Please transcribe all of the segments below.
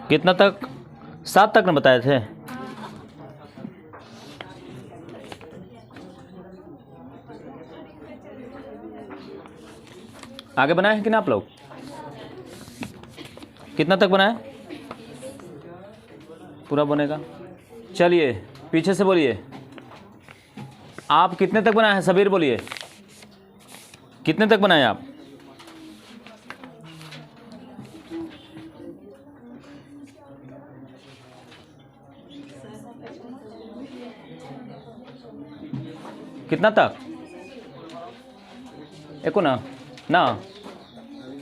कितना तक? 7 तक न बताए थे। आगे बनाए हैं कि ना आप लोग? कितना तक बनाए? पूरा बनेगा। चलिए पीछे से बोलिए, आप कितने तक बनाए हैं? सबीर बोलिए, कितने तक बनाए आप? कितना तक? एको ना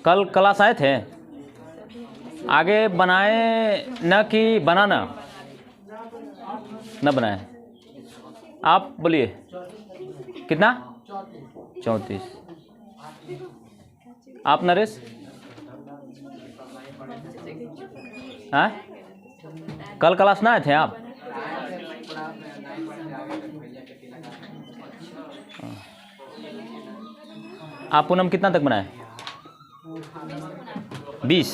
कल क्लास आए थे। आगे बनाए न कि बनाना न बनाए? आप बोलिए कितना? 34। आप नरेश? हाँ, कल क्लास ना आए थे आप? आप पूनम कितना तक बनाए? 20।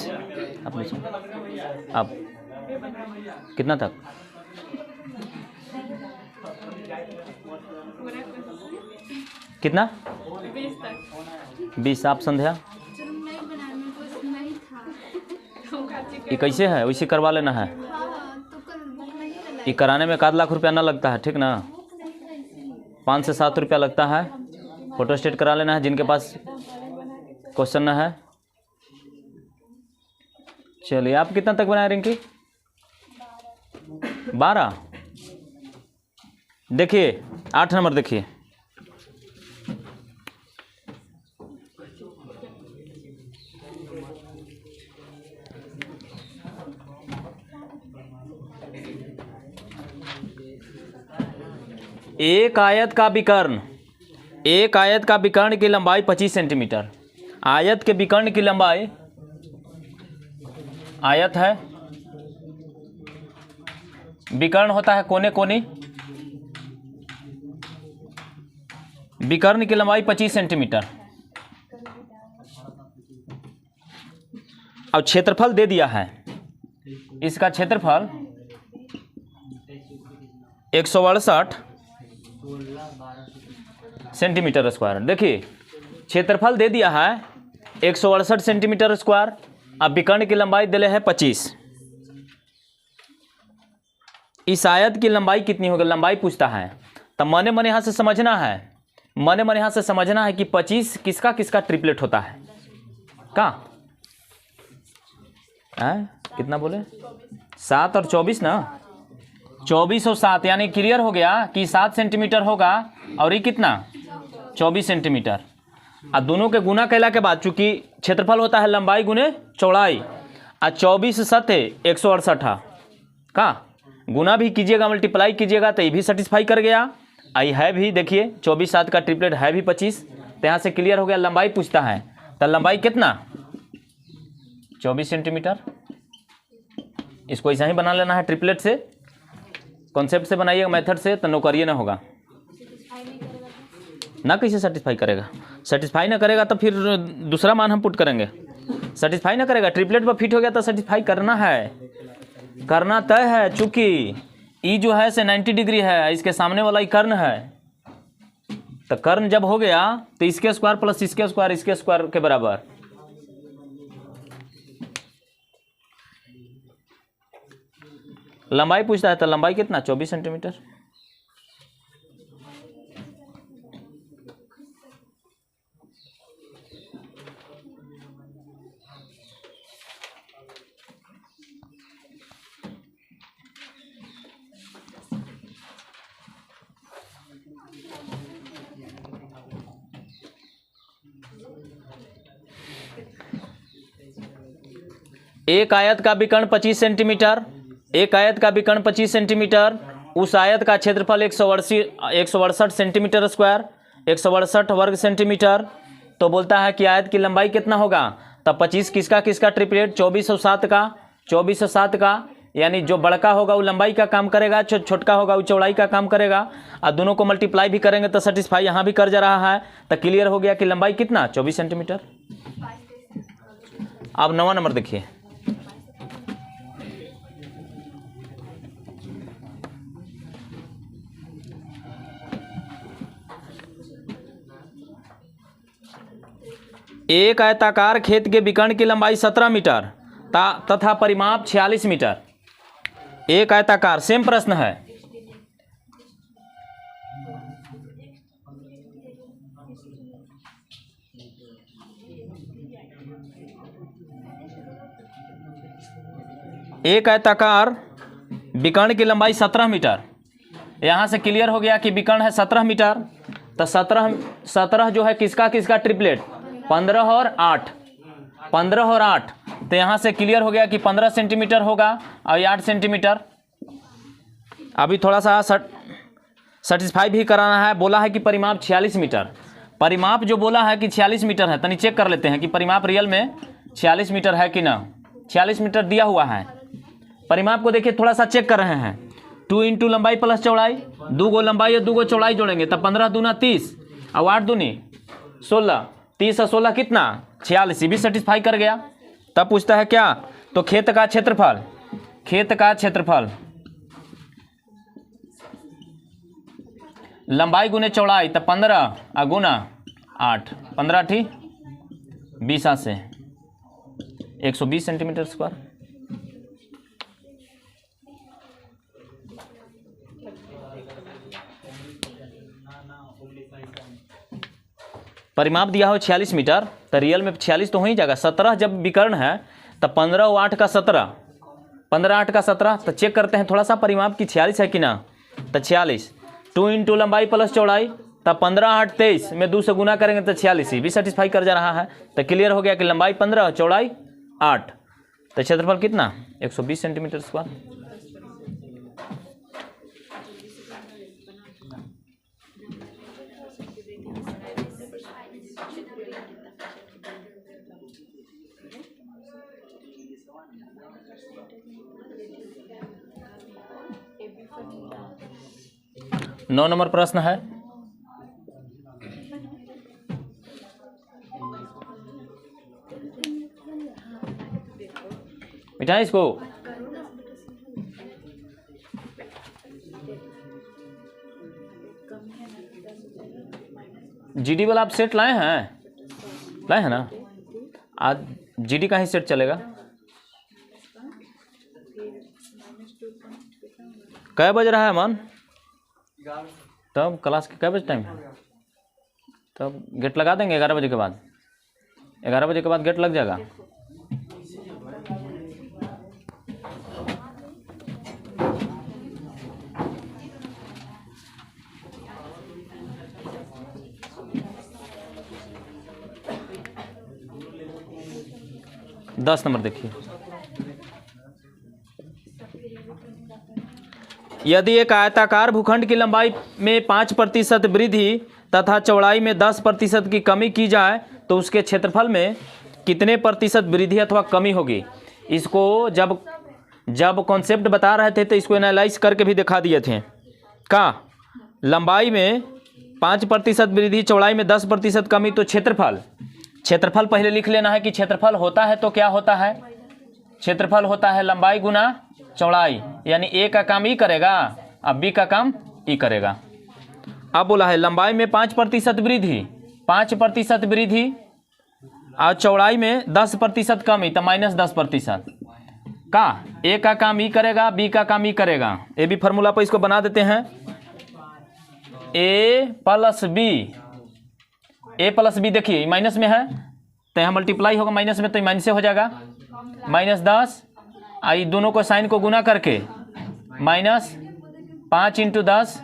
आप कितना तक? कितना? 20। आप संध्या? ये कैसे है? वैसे करवा लेना है। ये कराने में 1 लाख रुपया ना लगता है, ठीक ना? 5 से 7 रुपया लगता है। फोटो स्टेट करा लेना है जिनके पास क्वेश्चन ना है। चलिए आप कितना तक बनाए रिंकी? 12। देखिए 8 नंबर देखिए। एक आयत का विकर्ण, एक आयत का विकर्ण की लंबाई 25 सेंटीमीटर। आयत के विकर्ण की लंबाई, आयत है, विकर्ण होता है कोने कोनी, विकर्ण की लंबाई 25 सेंटीमीटर। अब क्षेत्रफल दे दिया है, इसका क्षेत्रफल 168 सेंटीमीटर स्क्वायर। देखिए क्षेत्रफल दे दिया है 168 सेंटीमीटर स्क्वायर। अब विकर्ण की लंबाई दिले है 25। इस आयत की लंबाई कितनी होगी? लंबाई पूछता है। तब मने मने यहाँ से समझना है, मने मने यहाँ से समझना है कि 25 किसका किसका ट्रिपलेट होता है। कहाँ कितना बोले? 7 और 24 ना? 24 और 7 यानी क्लियर हो गया कि 7 सेंटीमीटर होगा और ये कितना? 24 सेंटीमीटर। अब दोनों के गुना कैला के बाद, चूंकि क्षेत्रफल होता है लंबाई गुने चौड़ाई, और 24 7 168 का गुना भी कीजिएगा, मल्टीप्लाई कीजिएगा तो ये भी सेटिस्फाई कर गया। आई है भी, देखिए 24 7 का ट्रिपलेट है भी 25। तो यहाँ से क्लियर हो गया। लंबाई पूछता है तो लंबाई कितना? 24 सेंटीमीटर। इसको ऐसा ही बना लेना है ट्रिपलेट से, कॉन्सेप्ट से बनाइएगा, मेथड से, तो नौकरिए ना होगा ना। कैसे सेटिस्फाई करेगा? सेटिस्फाई ना करेगा तो फिर दूसरा मान हम पुट करेंगे। सेटिस्फाई ना करेगा, ट्रिपलेट पर फिट हो गया तो सेटिस्फाई करना है, करना तय है। चूंकि ई जो है से 90 डिग्री है, इसके सामने वाला ही कर्ण है, तो कर्ण जब हो गया तो इसके स्क्वायर प्लस इसके स्क्वायर के बराबर। लंबाई पूछता है तो लंबाई कितना? 24 सेंटीमीटर। एक आयत का विकर्ण 25 सेंटीमीटर, एक आयत का विकर्ण 25 सेंटीमीटर, उस आयत का क्षेत्रफल 168 सेंटीमीटर स्क्वायर, 168 वर्ग सेंटीमीटर। तो बोलता है कि आयत की लंबाई कितना होगा, तब 25 किसका किसका ट्रिपलेट, 24 और 7 का, 24 और 7 का, यानी जो बड़का होगा वो लंबाई का काम करेगा, छोटका होगा वो चौड़ाई का काम करेगा, और दोनों को मल्टीप्लाई भी करेंगे तो सेटिस्फाई यहाँ भी कर जा रहा है। तो क्लियर हो गया कि लंबाई कितना 24 सेंटीमीटर। अब 9वां नंबर देखिए। एक आयताकार खेत के विकर्ण की लंबाई 17 मीटर तथा परिमाप 46 मीटर। एक आयताकार, सेम प्रश्न है। एक आयताकार विकर्ण की लंबाई 17 मीटर। यहाँ से क्लियर हो गया कि विकर्ण है 17 मीटर, तो 17 जो है किसका किसका ट्रिपलेट, 15 और 8, 15 और 8, तो यहाँ से क्लियर हो गया कि 15 सेंटीमीटर होगा और 8 सेंटीमीटर। अभी थोड़ा सा सेटिस्फाई भी कराना है। बोला है कि परिमाप 46 मीटर, परिमाप जो बोला है कि 46 मीटर है, तो चेक कर लेते हैं कि परिमाप रियल में 46 मीटर है कि ना। 46 मीटर दिया हुआ है। परिमाप को देखिए, थोड़ा सा चेक कर रहे हैं। 2 इंटू लंबाई प्लस चौड़ाई, 2 गो लंबाई और 2 गो चौड़ाई जोड़ेंगे तब 15 दूना 30 और 8 दूनी 16, 30 और 16 कितना 46, भी सेटिस्फाई कर गया। तब पूछता है क्या, तो खेत का क्षेत्रफल, खेत का क्षेत्रफल लंबाई गुने चौड़ाई, तब 15 और गुना 8, 15 ठी 20 से 120 सेंटीमीटर स्क्वायर। परिमाप दिया हो 46 मीटर, तो रियल में 46 तो हो ही जाएगा। 17 जब विकर्ण है तो 15 और 8 का 17, 15 8 का 17, तो चेक करते हैं थोड़ा सा परिमाप की 46 है कि ना। तो 46, 2 इंटू लंबाई प्लस चौड़ाई, तब 15 8 23 में 2 से गुना करेंगे तो 46, भी सेटिस्फाई कर जा रहा है। तो क्लियर हो गया कि लंबाई 15 चौड़ाई 8, तो क्षेत्रफल कितना 120 सेंटीमीटर स्क्वायर। नौ नंबर प्रश्न है। मिटाएं इसको। जीडी वाला आप सेट लाए हैं ना। आज जीडी का ही सेट चलेगा। कै बज रहा है अमन, तब क्लास के कै बजे टाइम है, तब गेट लगा देंगे 11 बजे के बाद। 11 बजे के बाद गेट लग जाएगा। दस नंबर देखिए। यदि एक आयताकार भूखंड की लंबाई में 5% वृद्धि तथा चौड़ाई में 10% की कमी की जाए तो उसके क्षेत्रफल में कितने प्रतिशत वृद्धि अथवा कमी होगी। इसको जब कॉन्सेप्ट बता रहे थे तो इसको एनालाइज करके भी दिखा दिए थे। का लंबाई में 5% वृद्धि, चौड़ाई में 10% कमी, तो क्षेत्रफल पहले लिख लेना है कि क्षेत्रफल होता है तो क्या होता है, क्षेत्रफल होता है लंबाई गुना चौड़ाई, यानी ए का काम ई करेगा अब बी का काम ई करेगा। अब बोला है लंबाई में 5% वृद्धि, 5% वृद्धि और चौड़ाई में 10% कमी, तो -10%। का ए का काम ई करेगा, बी का काम ई करेगा। ए बी फार्मूला पर इसको बना देते हैं। ए प्लस बी देखिए माइनस में है तो यहाँ मल्टीप्लाई होगा माइनस में, तो माइनस से हो जाएगा -10, आई दोनों को साइन को गुना करके -5 × 10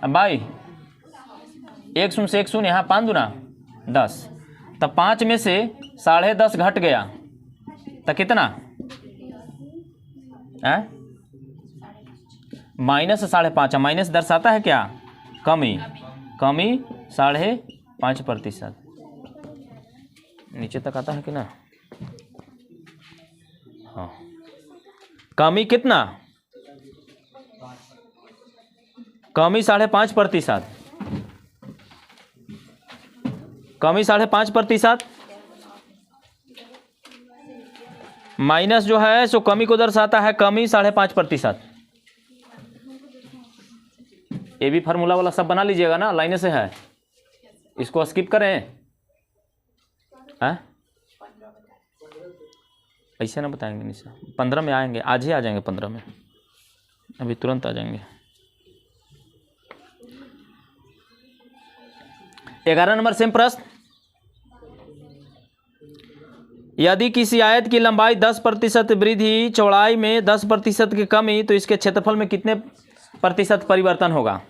बाई 1 शून्य से 1 शून्य, यहाँ 5 दूना 10, तब 5 में से 10.5 घट गया तो कितना है -5.5। माइनस दर्शाता है क्या, कमी 5.5%। नीचे तक आता है कि ना? हाँ, कमी कितना? कमी 5.5%। कमी 5.5% माइनस जो है सो कमी को दर्शाता है, कमी 5.5%। ये भी फार्मूला वाला सब बना लीजिएगा ना, लाइने से है, इसको स्किप करें। हैं? ऐसे ना बताएंगे निशा, 15 में आएंगे, आज ही आ जाएंगे 15 में, अभी तुरंत आ जाएंगे। 11 नंबर सेम प्रश्न। यदि किसी आयत की लंबाई 10% वृद्धि, चौड़ाई में 10% की कमी, तो इसके क्षेत्रफल में कितने प्रतिशत परिवर्तन होगा?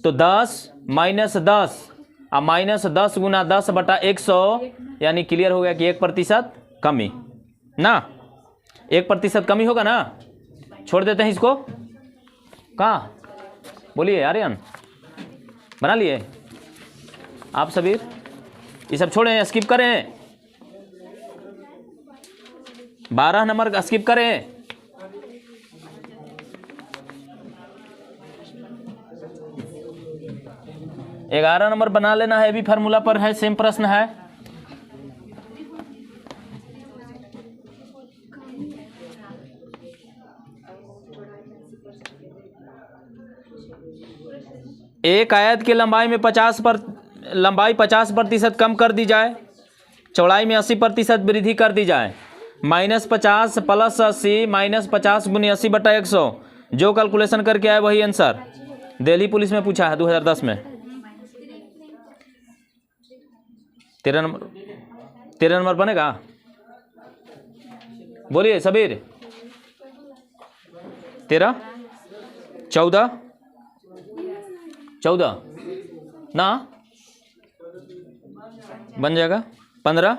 तो 10 - 10 और -10 गुना 10/100, यानी क्लियर हो गया कि 1% कमी ना, 1% कमी होगा ना। छोड़ देते हैं इसको, कहाँ बोलिए आर्यन, बना लिए आप सबीर? ये सब छोड़ें, स्किप करें, 12 नंबर का स्किप करें। ग्यारह नंबर बना लेना है, भी फार्मूला पर है, सेम प्रश्न है। एक आयत की लंबाई में 50% कम कर दी जाए, चौड़ाई में 80% वृद्धि कर दी जाए, -50 + 80 -50 × 80/100, जो कैलकुलेशन करके आए वही आंसर। दिल्ली पुलिस में पूछा है 2010 में। 13 नंबर बनेगा, बोलिए सबीर। 13 14 ना बन जाएगा, 15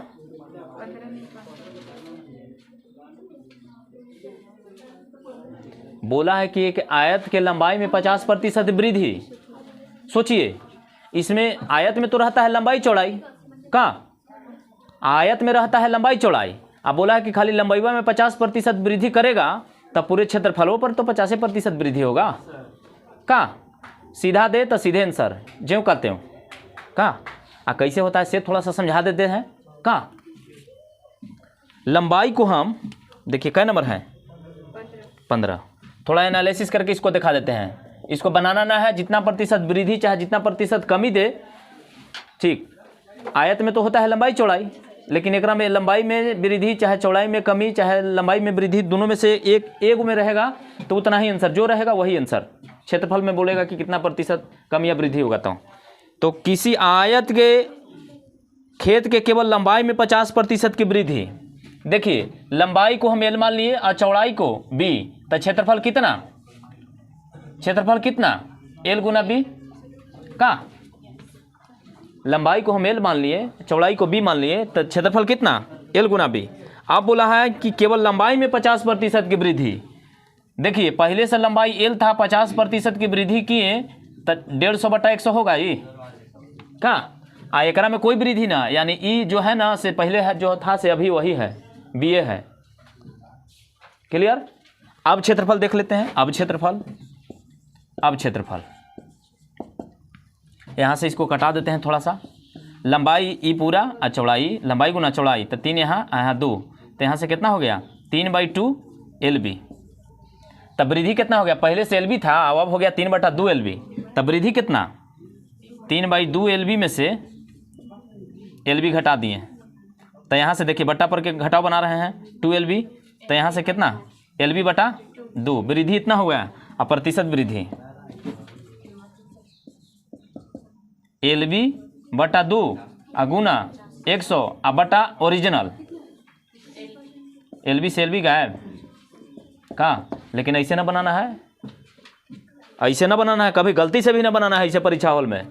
बोला है कि एक आयत के लंबाई में 50% वृद्धि। सोचिए, इसमें आयत में तो रहता है लंबाई चौड़ाई, कहाँ आयत में रहता है लंबाई चौड़ाई, अब बोला है कि खाली लंबाई में 50% वृद्धि करेगा, तब पूरे क्षेत्रफलों पर तो 50% वृद्धि होगा। कहाँ सीधा दे तो सीधे आंसर ज्यों करते हो, कहाँ कैसे होता है से थोड़ा सा समझा देते हैं। कहाँ लंबाई को हम देखिए कै नंबर है 15, थोड़ा एनालिसिस करके इसको दिखा देते हैं। इसको बनाना ना है, जितना प्रतिशत वृद्धि चाहे जितना प्रतिशत कमी दे, ठीक। आयत में तो होता है लंबाई चौड़ाई, लेकिन एकरा में लंबाई में वृद्धि चाहे चौड़ाई में कमी चाहे लंबाई में वृद्धि, दोनों में से एक में रहेगा तो उतना ही आंसर, जो रहेगा वही आंसर। क्षेत्रफल में बोलेगा कि कितना प्रतिशत कमी या वृद्धि होगा। तो किसी आयत के खेत के केवल लंबाई में 50% की वृद्धि, देखिए लंबाई को हम एल मान लिए और चौड़ाई को बी, तो क्षेत्रफल कितना, क्षेत्रफल कितना एल गुना बी का, लंबाई को हम एल मान लिए चौड़ाई को बी मान लिए, तो क्षेत्रफल कितना एल गुना बी। अब बोला है कि केवल लंबाई में 50% की वृद्धि, देखिए पहले से लंबाई एल था, 50% की वृद्धि किए तो 150/100 होगा ये का, एकरा में कोई वृद्धि ना, यानी ई जो है ना से पहले है जो था से अभी वही है, बी ए है। क्लियर। अब क्षेत्रफल देख लेते हैं। अब क्षेत्रफल यहाँ से इसको कटा देते हैं थोड़ा सा, लंबाई ई पूरा और चौड़ाई, लंबाई गुना चौड़ाई, तो 3 यहाँ 2, तो यहाँ से कितना हो गया 3/2 LB। तब वृद्धि कितना हो गया, पहले से LB था अब हो गया 3/2 LB, तब वृद्धि कितना 3/2 LB में से LB घटा दिए, तो यहाँ से देखिए बट्टा पर के घटाव बना रहे हैं 2 LB, तो यहाँ से कितना LB/2, वृद्धि इतना हो गया, और प्रतिशत वृद्धि LB/2 गुना 100 और बटा ओरिजिनल, LB से LB गायब का। लेकिन ऐसे ना बनाना है, ऐसे ना बनाना है, कभी गलती से भी ना बनाना है ऐसे परीक्षा हॉल में,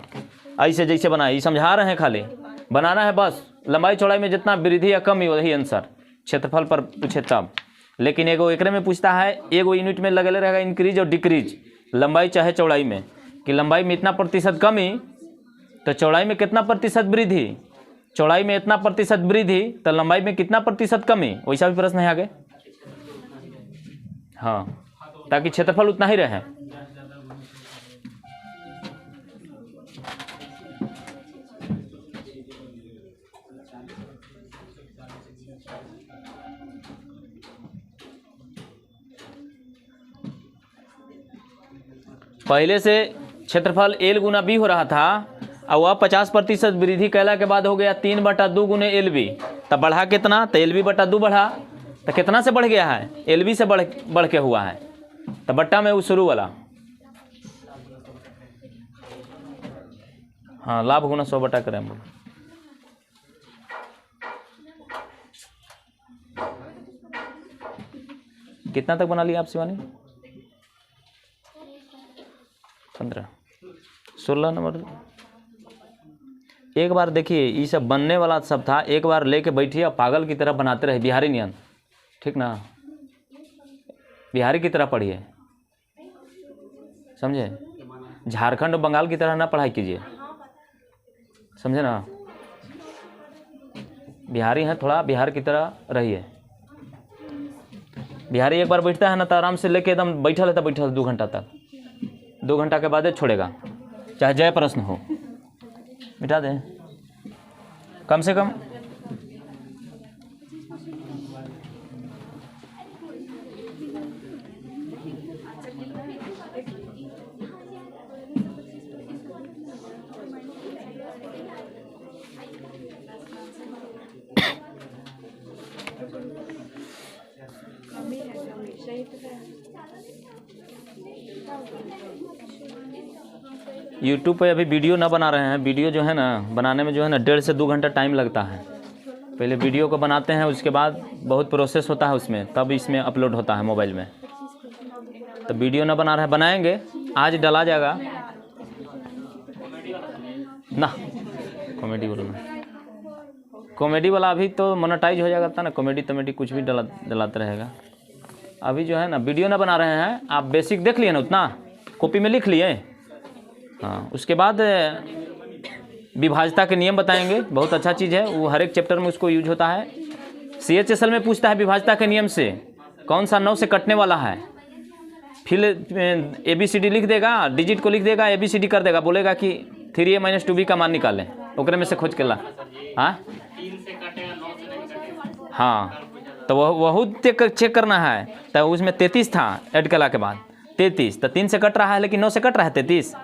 ऐसे जैसे बना है समझा रहे हैं, खाली बनाना है बस। लंबाई चौड़ाई में जितना वृद्धि या कमी वही आंसर, क्षेत्रफल पर पूछे तब। लेकिन एगो एकरे में पूछता है, एगो यूनिट में लगेले रहेगा इंक्रीज और डिक्रीज, लंबाई चाहे चौड़ाई में, कि लंबाई में इतना प्रतिशत कमी तो चौड़ाई में कितना प्रतिशत वृद्धि, चौड़ाई में इतना प्रतिशत वृद्धि तो लंबाई में कितना प्रतिशत कमी, वैसा भी प्रश्न है आगे। हाँ, ताकि क्षेत्रफल उतना ही रहे। पहले से क्षेत्रफल एल गुना बी हो रहा था और वह 50% वृद्धि कैला के बाद हो गया 3/2 गुने एल बी। तब बढ़ा कितना, तो एल बी बटा 2 बढ़ा, तो कितना से बढ़ गया है, एल बी से बढ़ के हुआ है। तो बट्टा में वो शुरू वाला, हाँ लाभ गुना 100 बटा करें हम लोग। कितना तक बना लिया आप शिवानी? 15 16 नंबर। एक बार देखिए, ये सब बनने वाला सब था, एक बार लेके बैठिए और पागल की तरह बनाते रहे, बिहारी नियम, ठीक ना, बिहारी की तरह पढ़िए, समझे। झारखंड और बंगाल की तरह ना पढ़ाई कीजिए, समझे ना। बिहारी हैं, थोड़ा बिहार की तरह रहिए। बिहारी एक बार बैठता है ना तो आराम से लेके एकदम बैठा रहता 2 घंटा तक, 2 घंटा के बाद छोड़ेगा, चाहे जय प्रश्न हो, मिटा दें कम से कम। यूट्यूब पे अभी वीडियो ना बना रहे हैं, वीडियो जो है ना बनाने में जो है ना 1.5 से 2 घंटा टाइम लगता है। पहले वीडियो को बनाते हैं, उसके बाद बहुत प्रोसेस होता है उसमें, तब इसमें अपलोड होता है मोबाइल में। तो वीडियो ना बना रहे हैं, बनाएंगे, आज डाला जाएगा ना। कॉमेडी बोलना, कॉमेडी वाला अभी तो मोनेटाइज हो जाएगा ना, कॉमेडी कुछ भी डलाते रहेगा। अभी जो है ना वीडियो ना बना रहे हैं, आप बेसिक देख लिए ना, उतना कॉपी में लिख लिए, हाँ। उसके बाद विभाज्यता के नियम बताएंगे, बहुत अच्छा चीज़ है वो, हर एक चैप्टर में उसको यूज होता है। CHSL में पूछता है विभाज्यता के नियम से कौन सा 9 से कटने वाला है, फिर ABCD लिख देगा, डिजिट को लिख देगा, ABCD कर देगा, बोलेगा कि 3a - 2b का मान निकालें, ओकरे में से खोज के ला। हाँ, तो वह चेक करना है। तो उसमें 33 था ऐड कला के बाद 33, तो 3 से कट रहा है, लेकिन 9 से कट रहा है, 33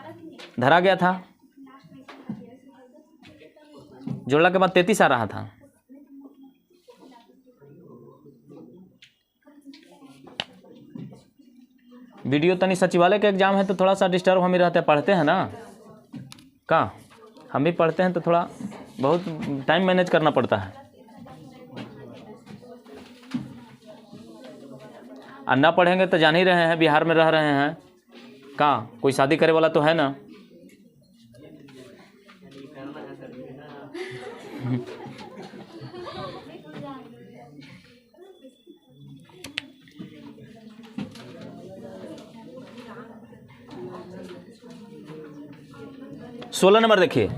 धरा गया था, जोड़ला के बाद 33 आ रहा था। वीडियो तनी सचिवालय का एग्जाम है तो थोड़ा सा डिस्टर्ब हम ही रहते हैं, पढ़ते हैं ना का, हम भी पढ़ते हैं तो थोड़ा बहुत टाइम मैनेज करना पड़ता है। और ना पढ़ेंगे तो जान ही रहे हैं, बिहार में रह रहे हैं, का कोई शादी करे वाला तो है ना। सोलह नंबर देखिए,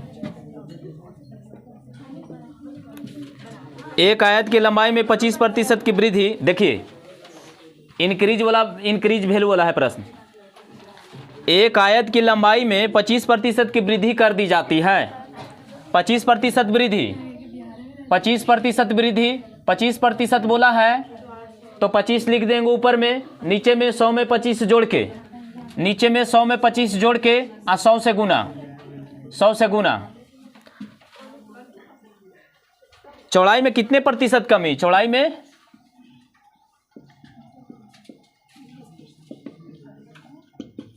एक आयत की लंबाई में 25% की वृद्धि, देखिए इंक्रीज वैल्यू वाला है प्रश्न। एक आयत की लंबाई में 25% की वृद्धि कर दी जाती है, 25% वृद्धि, 25% वृद्धि, 25% बोला है तो 25 लिख देंगे ऊपर में, नीचे में 100 में 25 जोड़ के, नीचे में 100 में 25 जोड़ के और 100 से गुना, 100 से गुना। चौड़ाई में कितने प्रतिशत कमी, चौड़ाई में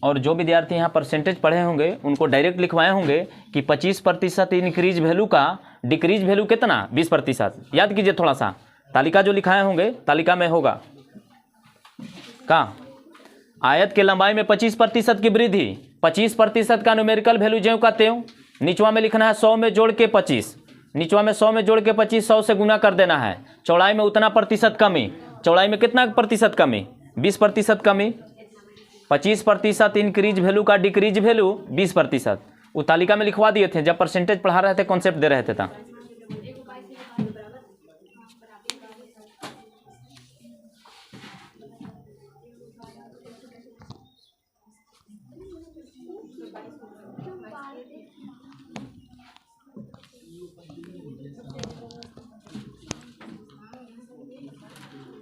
और जो विद्यार्थी यहाँ परसेंटेज पढ़े होंगे उनको डायरेक्ट लिखवाए होंगे कि 25% इंक्रीज वैल्यू का डिक्रीज वैल्यू कितना, 20%। याद कीजिए थोड़ा सा, तालिका जो लिखाए होंगे तालिका में होगा का, आयत के लंबाई में 25% की वृद्धि, 25% का न्यूमेरिकल वैल्यू ज्यों का त्यों, निचवा में लिखना है 100 में जोड़ के 25, निचवा में 100 में जोड़ के 25, 100 से गुना कर देना है। चौड़ाई में उतना प्रतिशत कमी, चौड़ाई में कितना प्रतिशत कमी, 20% कमी, 25% इंक्रीज वैल्यू का डिक्रीज वैल्यू 20%। वो तालिका में लिखवा दिए थे जब परसेंटेज पढ़ा रहे थे, कॉन्सेप्ट दे रहे थे।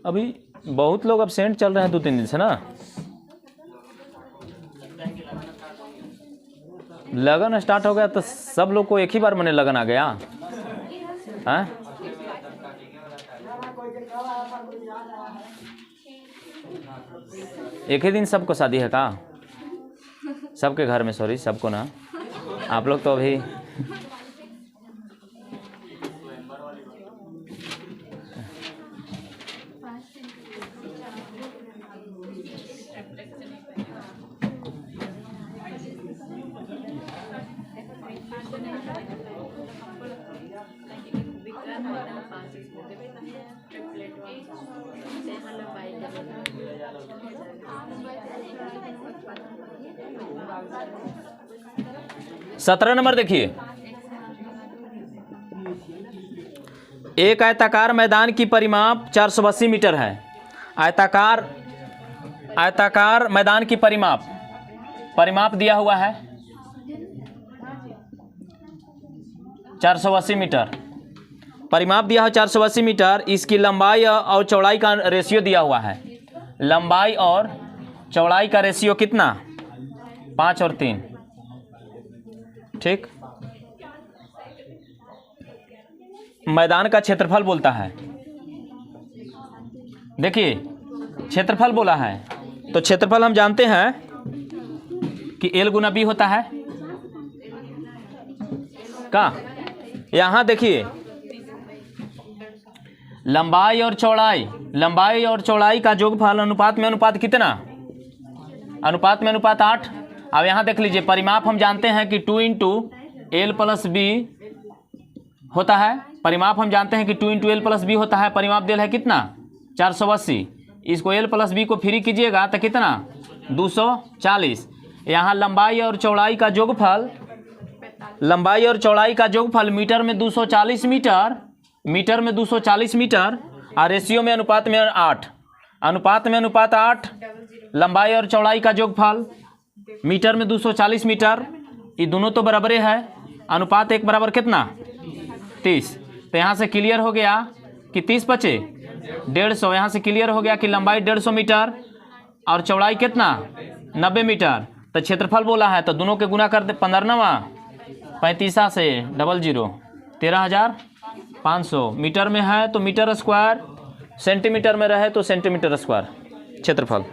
अभी बहुत लोग absent चल रहे हैं 2-3 दिन से ना। लगन स्टार्ट हो गया तो सब लोग को एक ही बार मैंने लगन आ गया हैं। एक ही दिन सबको शादी है का? सबके घर में, सॉरी सबको ना, आप लोग तो अभी सत्रह नंबर देखिए। एक आयताकार मैदान की परिमाप 480 मीटर है। आयताकार मैदान की परिमाप दिया हुआ है 480 मीटर। परिमाप दिया है 480 मीटर। इसकी लंबाई और चौड़ाई का रेशियो दिया हुआ है। लंबाई और चौड़ाई का रेशियो कितना? 5 और 3। ठीक। मैदान का क्षेत्रफल बोलता है। देखिए क्षेत्रफल बोला है तो क्षेत्रफल हम जानते हैं कि L गुना B होता है का। यहां देखिए लंबाई और चौड़ाई का जोगफल अनुपात में अनुपात कितना? अनुपात में अनुपात 8। अब यहां देख लीजिए परिमाप हम जानते हैं कि 2 इंटू L प्लस B होता है। परिमाप हम जानते हैं कि 2 इंटू L प्लस B होता है। परिमाप दिया है कितना? 480। इसको L प्लस B को फ्री कीजिएगा तो कितना? 240। यहाँ लंबाई और चौड़ाई का जोगफल मीटर में 240 मीटर और रेशियो में अनुपात में 8। अनुपात 8। लंबाई और चौड़ाई का जोगफल मीटर में 240 मीटर, ये दोनों तो बराबरे है। अनुपात 1 बराबर कितना? 30। तो यहाँ से क्लियर हो गया कि 30 बचे 150। यहाँ से क्लियर हो गया कि लंबाई 150 मीटर और चौड़ाई कितना? 90 मीटर। तो क्षेत्रफल बोला है तो दोनों के गुना कर दे। 15 35 से 00 13,500। मीटर में है तो मीटर स्क्वायर, सेंटीमीटर में रहे तो सेंटीमीटर स्क्वायर क्षेत्रफल।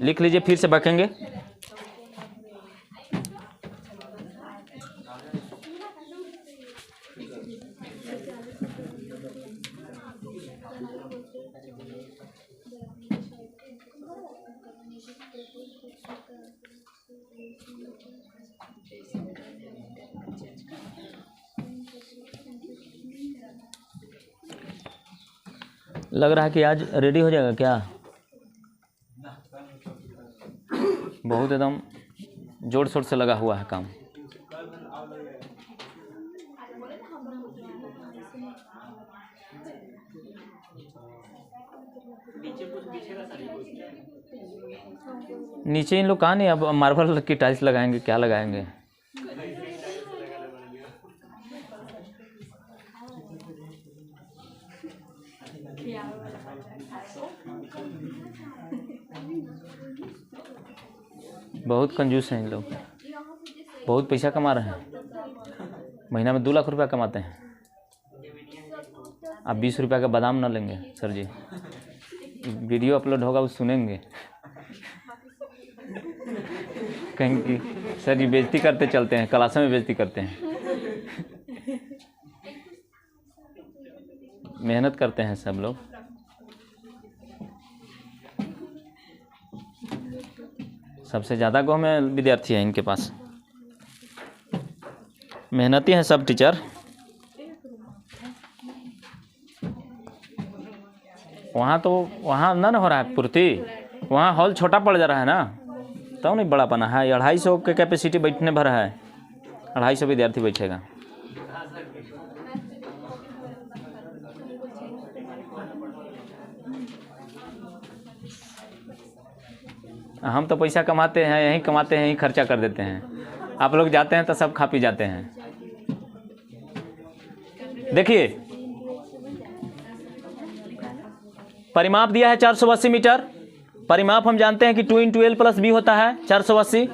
लिख लीजिए, फिर से बकेंगे। लग रहा है कि आज रेडी हो जाएगा क्या? बहुत एकदम जोर शोर से लगा हुआ है काम। नीचे इन लोग कहाँ नहीं, अब मार्बल की टाइल्स लगाएंगे, क्या लगाएंगे? बहुत कंजूस हैं इन लोग, बहुत पैसा कमा रहे हैं। महीना में 2 लाख रुपया कमाते हैं। आप 20 रुपया का बादाम ना लेंगे सर जी। वीडियो अपलोड होगा वो सुनेंगे, कहेंगे कि सर जी बेइज्जती करते चलते हैं, क्लास में बेइज्जती करते हैं। मेहनत करते हैं सब लोग। सबसे ज़्यादा गाँव में विद्यार्थी है इनके पास, मेहनती हैं सब टीचर। वहाँ ना हो रहा है पूर्ति, वहाँ हॉल छोटा पड़ जा रहा है ना, तब नहीं बड़ा बना है। 250 के कैपेसिटी बैठने भर है, 250 विद्यार्थी बैठेगा। हम तो पैसा कमाते हैं, यहीं कमाते हैं, यहीं खर्चा कर देते हैं। आप लोग जाते हैं तो सब खा पी जाते हैं। देखिए परिमाप दिया है 480 मीटर। परिमाप हम जानते हैं कि 2 × L + B होता है 480।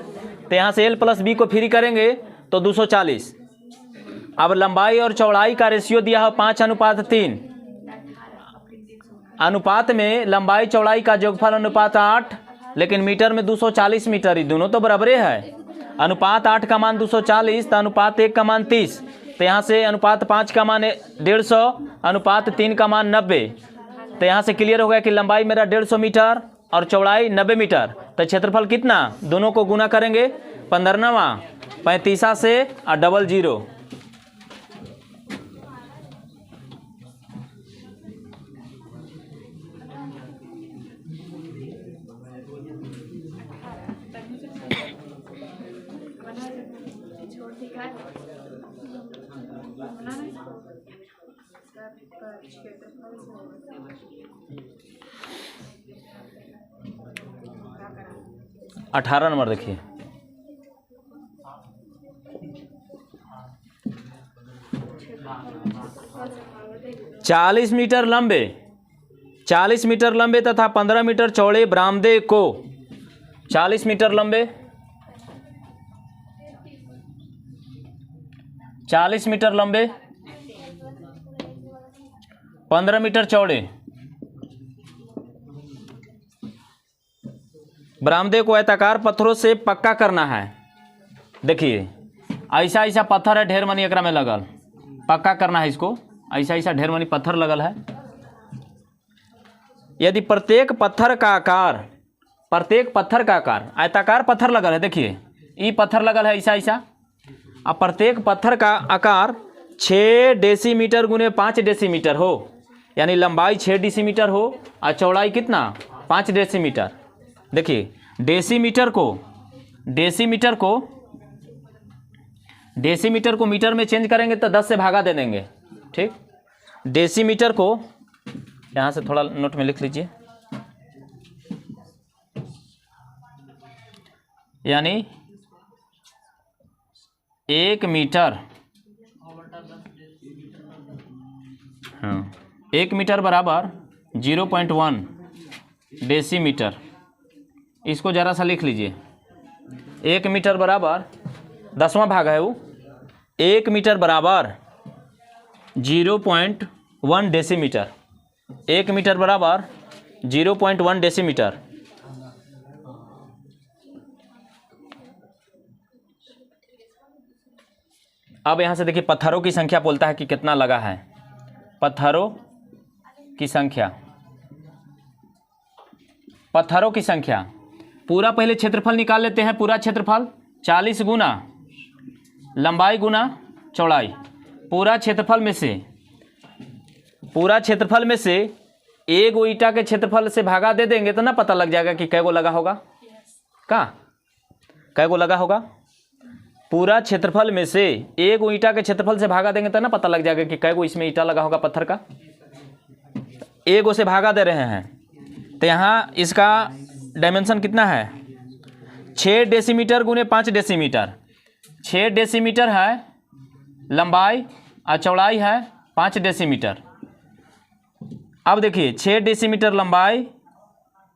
तो यहाँ से L + B को फ्री करेंगे तो 240। अब लंबाई और चौड़ाई का रेशियो दिया है 5:3। अनुपात में लंबाई चौड़ाई का योगफल अनुपात 8, लेकिन मीटर में 240 मीटर, ही दोनों तो बराबरे है। अनुपात 8 का मान 240 तो अनुपात 1 का मान 30। तो यहाँ से अनुपात 5 का मान 150, अनुपात 3 का मान 90। तो यहाँ से क्लियर हो गया कि लंबाई मेरा 150 मीटर और चौड़ाई 90 मीटर। तो क्षेत्रफल कितना, दोनों को गुना करेंगे 15 35 से और 00। अठारह नंबर देखिए। चालीस मीटर लंबे तथा 15 मीटर चौड़े बरामदे को 40 मीटर लंबे, 40 मीटर लंबे, 15 मीटर चौड़े बरामदे को आयताकार पत्थरों से पक्का करना है। देखिए ऐसा ऐसा पत्थर है, ढेर मनी एकरा में लगल, पक्का करना है इसको। ऐसा ऐसा ढेर मनी पत्थर लगल है। यदि प्रत्येक पत्थर का आकार आयताकार पत्थर लगल है, देखिए ये पत्थर लगल है ऐसा ऐसा, अब प्रत्येक पत्थर का आकार 6 डेसीमीटर गुने 5 डेसीमीटर हो, यानी लंबाई 6 डेसीमीटर हो और चौड़ाई कितना 5 डेसीमीटर। देखिए डेसीमीटर को मीटर में चेंज करेंगे तो 10 से भागा दे देंगे, ठीक। डेसीमीटर को यहाँ से थोड़ा नोट में लिख लीजिए, यानी 1 मीटर, हाँ 1 मीटर बराबर 0.1 डेसीमीटर। इसको जरा सा लिख लीजिए। 1 मीटर बराबर 10वां भाग है वो, 1 मीटर बराबर 0.1 डेसीमीटर। 1 मीटर बराबर 0.1 डेसीमीटर। अब यहाँ से देखिए पत्थरों की संख्या बोलता है कि कितना लगा है। पत्थरों की संख्या पूरा पहले क्षेत्रफल निकाल लेते हैं। पूरा क्षेत्रफल 40 गुना लंबाई गुना चौड़ाई। पूरा क्षेत्रफल में से एक गो ईटा के क्षेत्रफल से भागा दे देंगे तो ना पता लग जाएगा कि कै गो लगा होगा। कै गो लगा होगा। पूरा क्षेत्रफल में से एक गो ईटा के क्षेत्रफल से भागा देंगे तो ना पता लग जाएगा कि कै गो इसमें ईटा लगा होगा पत्थर का। एक गो से भागा दे रहे हैं तो यहाँ इसका डायमेंशन कितना है 6 डेसीमीटर गुने 5 डेसीमीटर। 6 डेसीमीटर है लंबाई और चौड़ाई है 5 डेसीमीटर। अब देखिए 6 डेसीमीटर लंबाई,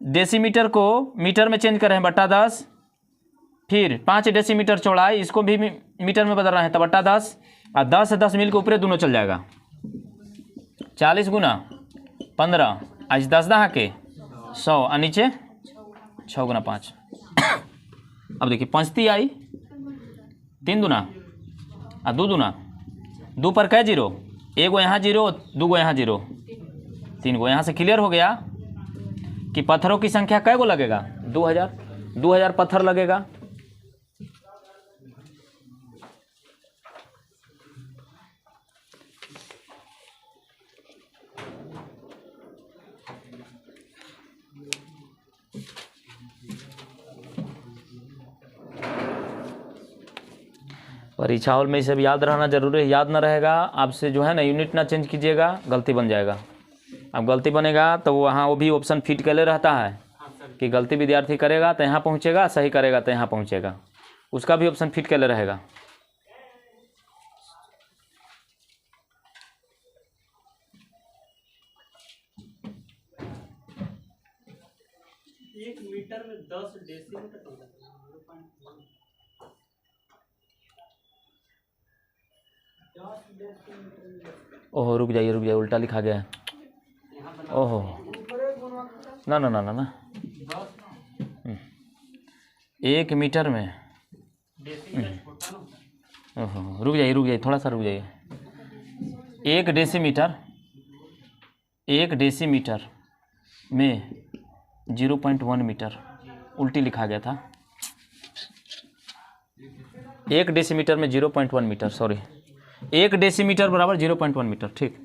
डेसीमीटर को मीटर में चेंज कर रहे हैं /10, फिर 5 डेसीमीटर चौड़ाई, इसको भी मीटर में बदल रहे हैं तो /10, और 10 से 10 मिल के ऊपर दोनों चल जाएगा। 40 गुना 15 आज 10 दहा के 100 और नीचे 6 गुना 5। अब देखिए 5 आई 3 दूना और 2 दूना 2 पर कै जीरो, 1 गो यहाँ जीरो 2 गो यहाँ जीरो 3 गो। यहाँ से क्लियर हो गया कि पत्थरों की संख्या कै गो लगेगा 2000 पत्थर लगेगा। परीक्षा हॉल में ये सब याद रहना जरूरी है। याद ना रहेगा आपसे जो है ना यूनिट ना चेंज कीजिएगा, गलती बन जाएगा। अब गलती बनेगा तो वहाँ वो भी ऑप्शन फिट कर ले रहता है कि गलती विद्यार्थी करेगा तो यहाँ पहुँचेगा, सही करेगा तो यहाँ पहुँचेगा, उसका भी ऑप्शन फिट कर ले रहेगा। 1 मीटर में 10 डेसीमीटर होगा। ओहो रुक जाइए उल्टा लिखा गया है। ओहो ना ना ना ना ना 1 मीटर में ओहो रुक जाइए थोड़ा सा रुक जाइए। 1 डेसीमीटर में 0.1 मीटर उल्टी लिखा गया था। 1 डेसीमीटर में 0.1 मीटर, सॉरी 1 डेसीमीटर बराबर 0.1 मीटर, ठीक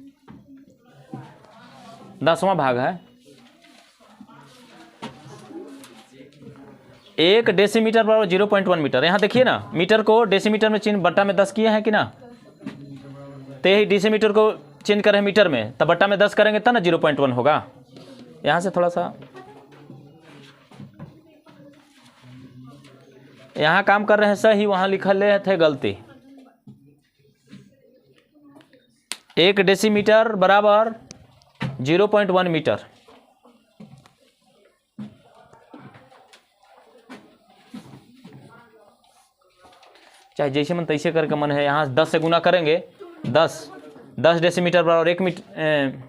10वां भाग है। 1 डेसीमीटर बराबर 0.1 मीटर। यहाँ देखिए ना, मीटर को डेसीमीटर में चिन्ह बट्टा में 10 किए हैं कि ना, तो यही डेसीमीटर को चिन्ह करें मीटर में, तब बट्टा में 10 करेंगे तब ना 0.1 होगा। यहाँ से थोड़ा सा यहाँ काम कर रहे हैं सही, वहाँ लिखल थे गलती। 1 डेसीमीटर बराबर 0.1 मीटर। चाहे जैसे मन तैसे करके मन है, यहाँ 10 से गुना करेंगे 10 डेसीमीटर बराबर 1 मीटर,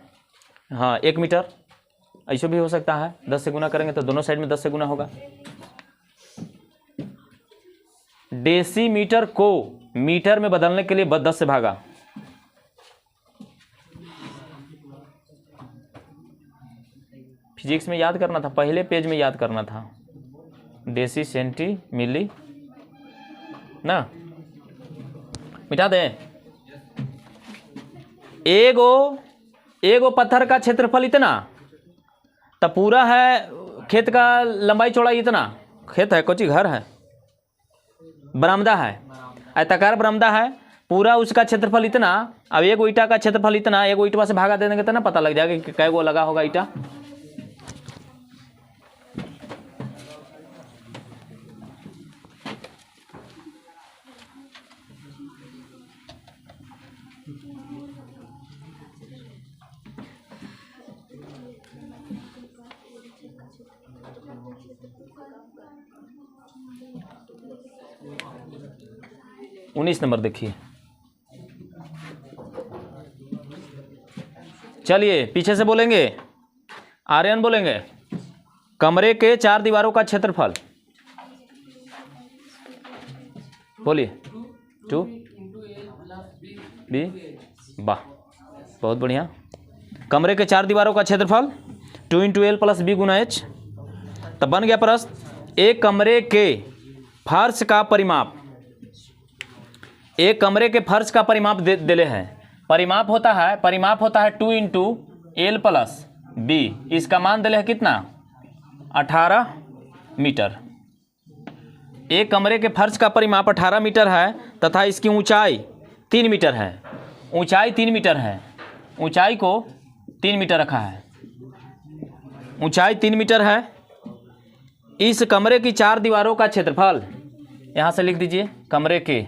हाँ 1 मीटर, ऐसे भी हो सकता है। 10 से गुना करेंगे तो दोनों साइड में 10 से गुना होगा। डेसीमीटर को मीटर में बदलने के लिए 10 से भागा। फिजिक्स में याद करना था, पहले पेज में याद करना था। डेसी सेंटी मिली ना, मिटा दें। एगो पत्थर का क्षेत्रफल इतना, तब पूरा है खेत का लंबाई चौड़ाई इतना। खेत है कोची घर है, बरामदा है, आयताकार बरामदा है, पूरा उसका क्षेत्रफल इतना। अब 1 ईटा का क्षेत्रफल इतना, 1 ईटवा से भागा दे देंगे तो ना पता लग जाएगा कि कै गो लगा होगा ईटा। उन्नीस नंबर देखिए, चलिए पीछे से बोलेंगे, आर्यन बोलेंगे। कमरे के 4 दीवारों का क्षेत्रफल, बोलिए। 2 बी, वाह बहुत बढ़िया। कमरे के 4 दीवारों का क्षेत्रफल 2 × L + B × H। तब बन गया प्रश्न, एक कमरे के फर्श का परिमाप, एक कमरे के फर्श का परिमाप दिले हैं। परिमाप होता है 2 × L + B। इसका मान दिले है कितना, 18 मीटर। एक कमरे के फर्श का परिमाप 18 मीटर है तथा इसकी ऊंचाई 3 मीटर है। ऊंचाई 3 मीटर है, ऊंचाई को 3 मीटर रखा है, ऊंचाई 3 मीटर है। इस कमरे की 4 दीवारों का क्षेत्रफल, यहाँ से लिख दीजिए कमरे के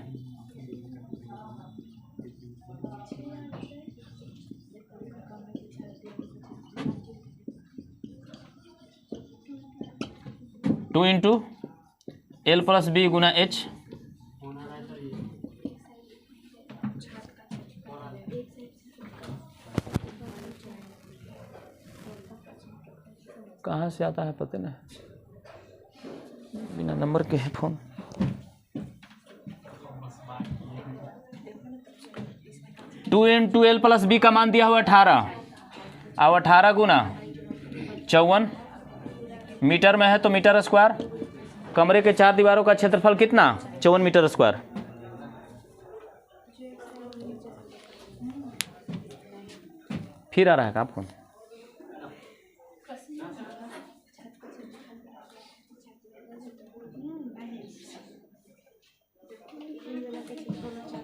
2 × L + B × H। कहाँ से आता है पता नहीं, बिना नंबर के है फोन। टू × L + B का मान दिया हुआ 18। अब 18 गुना 54 मीटर में है तो मीटर स्क्वायर। कमरे के 4 दीवारों का क्षेत्रफल कितना, 54 मीटर स्क्वायर। फिर आ रहा है का फोन,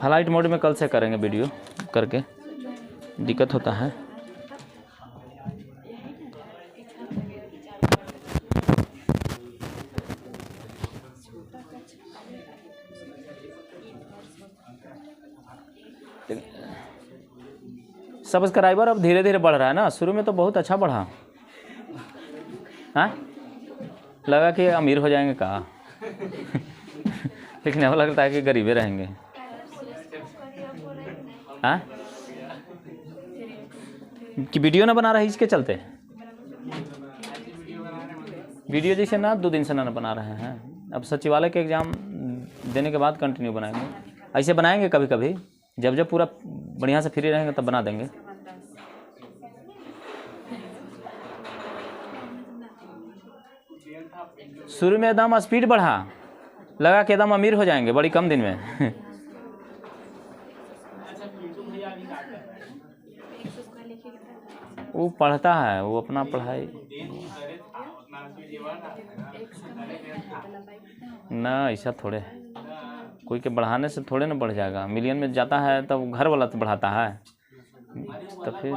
फ्लाइट मोड में कल से करेंगे वीडियो करके, दिक्कत होता है। सब्सक्राइबर अब धीरे धीरे बढ़ रहा है ना, शुरू में तो बहुत अच्छा बढ़ा। हाँ लगा कि अमीर हो जाएंगे कहा लेकिन अब लगता है कि गरीबे रहेंगे। हाँ कि वीडियो ना बना रहा है इसके चलते, वीडियो जैसे ना 2 दिन से ना बना रहे हैं। अब सचिवालय के एग्ज़ाम देने के बाद कंटिन्यू बनाएंगे। ऐसे बनाएंगे कभी कभी, जब जब पूरा बढ़िया से फ्री रहेंगे तब बना देंगे। शुरू में एकदम स्पीड बढ़ा, लगा कि एकदम अमीर हो जाएंगे बड़ी कम दिन में वो पढ़ता है, वो अपना पढ़ाई ना, ऐसा थोड़े है, कोई के बढ़ाने से थोड़े ना बढ़ जाएगा। मिलियन में जाता है तब तो घर वाला तो बढ़ाता है। तो फिर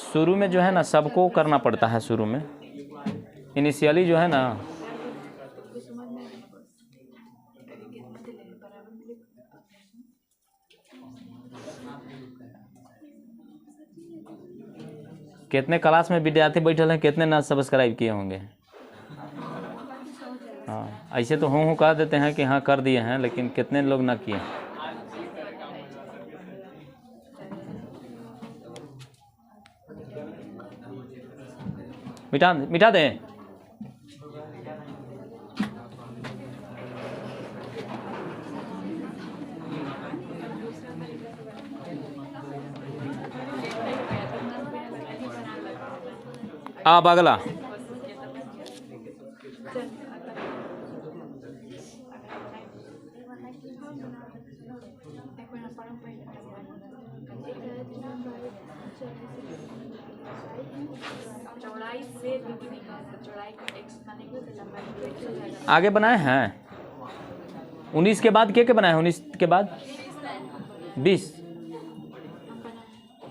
शुरू में जो है ना सबको करना पड़ता है, शुरू में इनिशियली जो है ना। कितने क्लास में विद्यार्थी बैठे हैं, कितने ना सब्सक्राइब किए होंगे। हाँ ऐसे तो हूँ कह देते हैं कि हाँ कर दिए हैं, लेकिन कितने लोग ना किए। मिटा दें। अब अगला आगे बनाए हैं 19 के बाद क्या बनाए हैं? 19 के बाद 20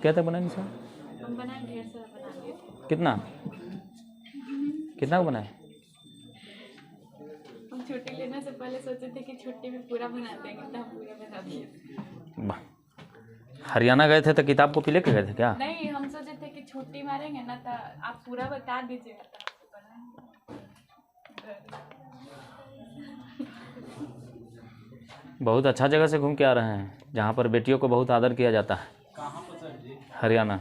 क्या तक बनाए सर? कितना को बनाए? हम छुट्टी लेने से पहले सोचे थे कि छुट्टी में पूरा बना देंगे, तो हम पूरा बना दिए। हरियाणा गए थे तो किताब कॉपी लेके गए थे क्या? नहीं, हम सोचे थे कि छुट्टी मारेंगे ना तो आप पूरा बता दीजिएगा। बहुत अच्छा जगह से घूम के आ रहे हैं, जहाँ पर बेटियों को बहुत आदर किया जाता है। हरियाणा,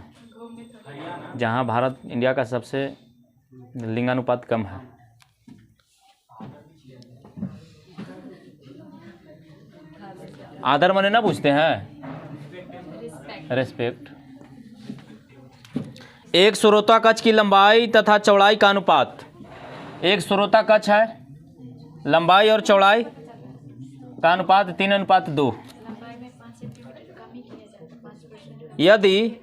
जहाँ भारत इंडिया का सबसे लिंगानुपात कम है। आदर माने ना पूछते हैं, रेस्पेक्ट। एक श्रोता कक्ष की लंबाई तथा चौड़ाई का अनुपात। एक श्रोता कक्ष है, लंबाई और चौड़ाई का अनुपात 3:2। यदि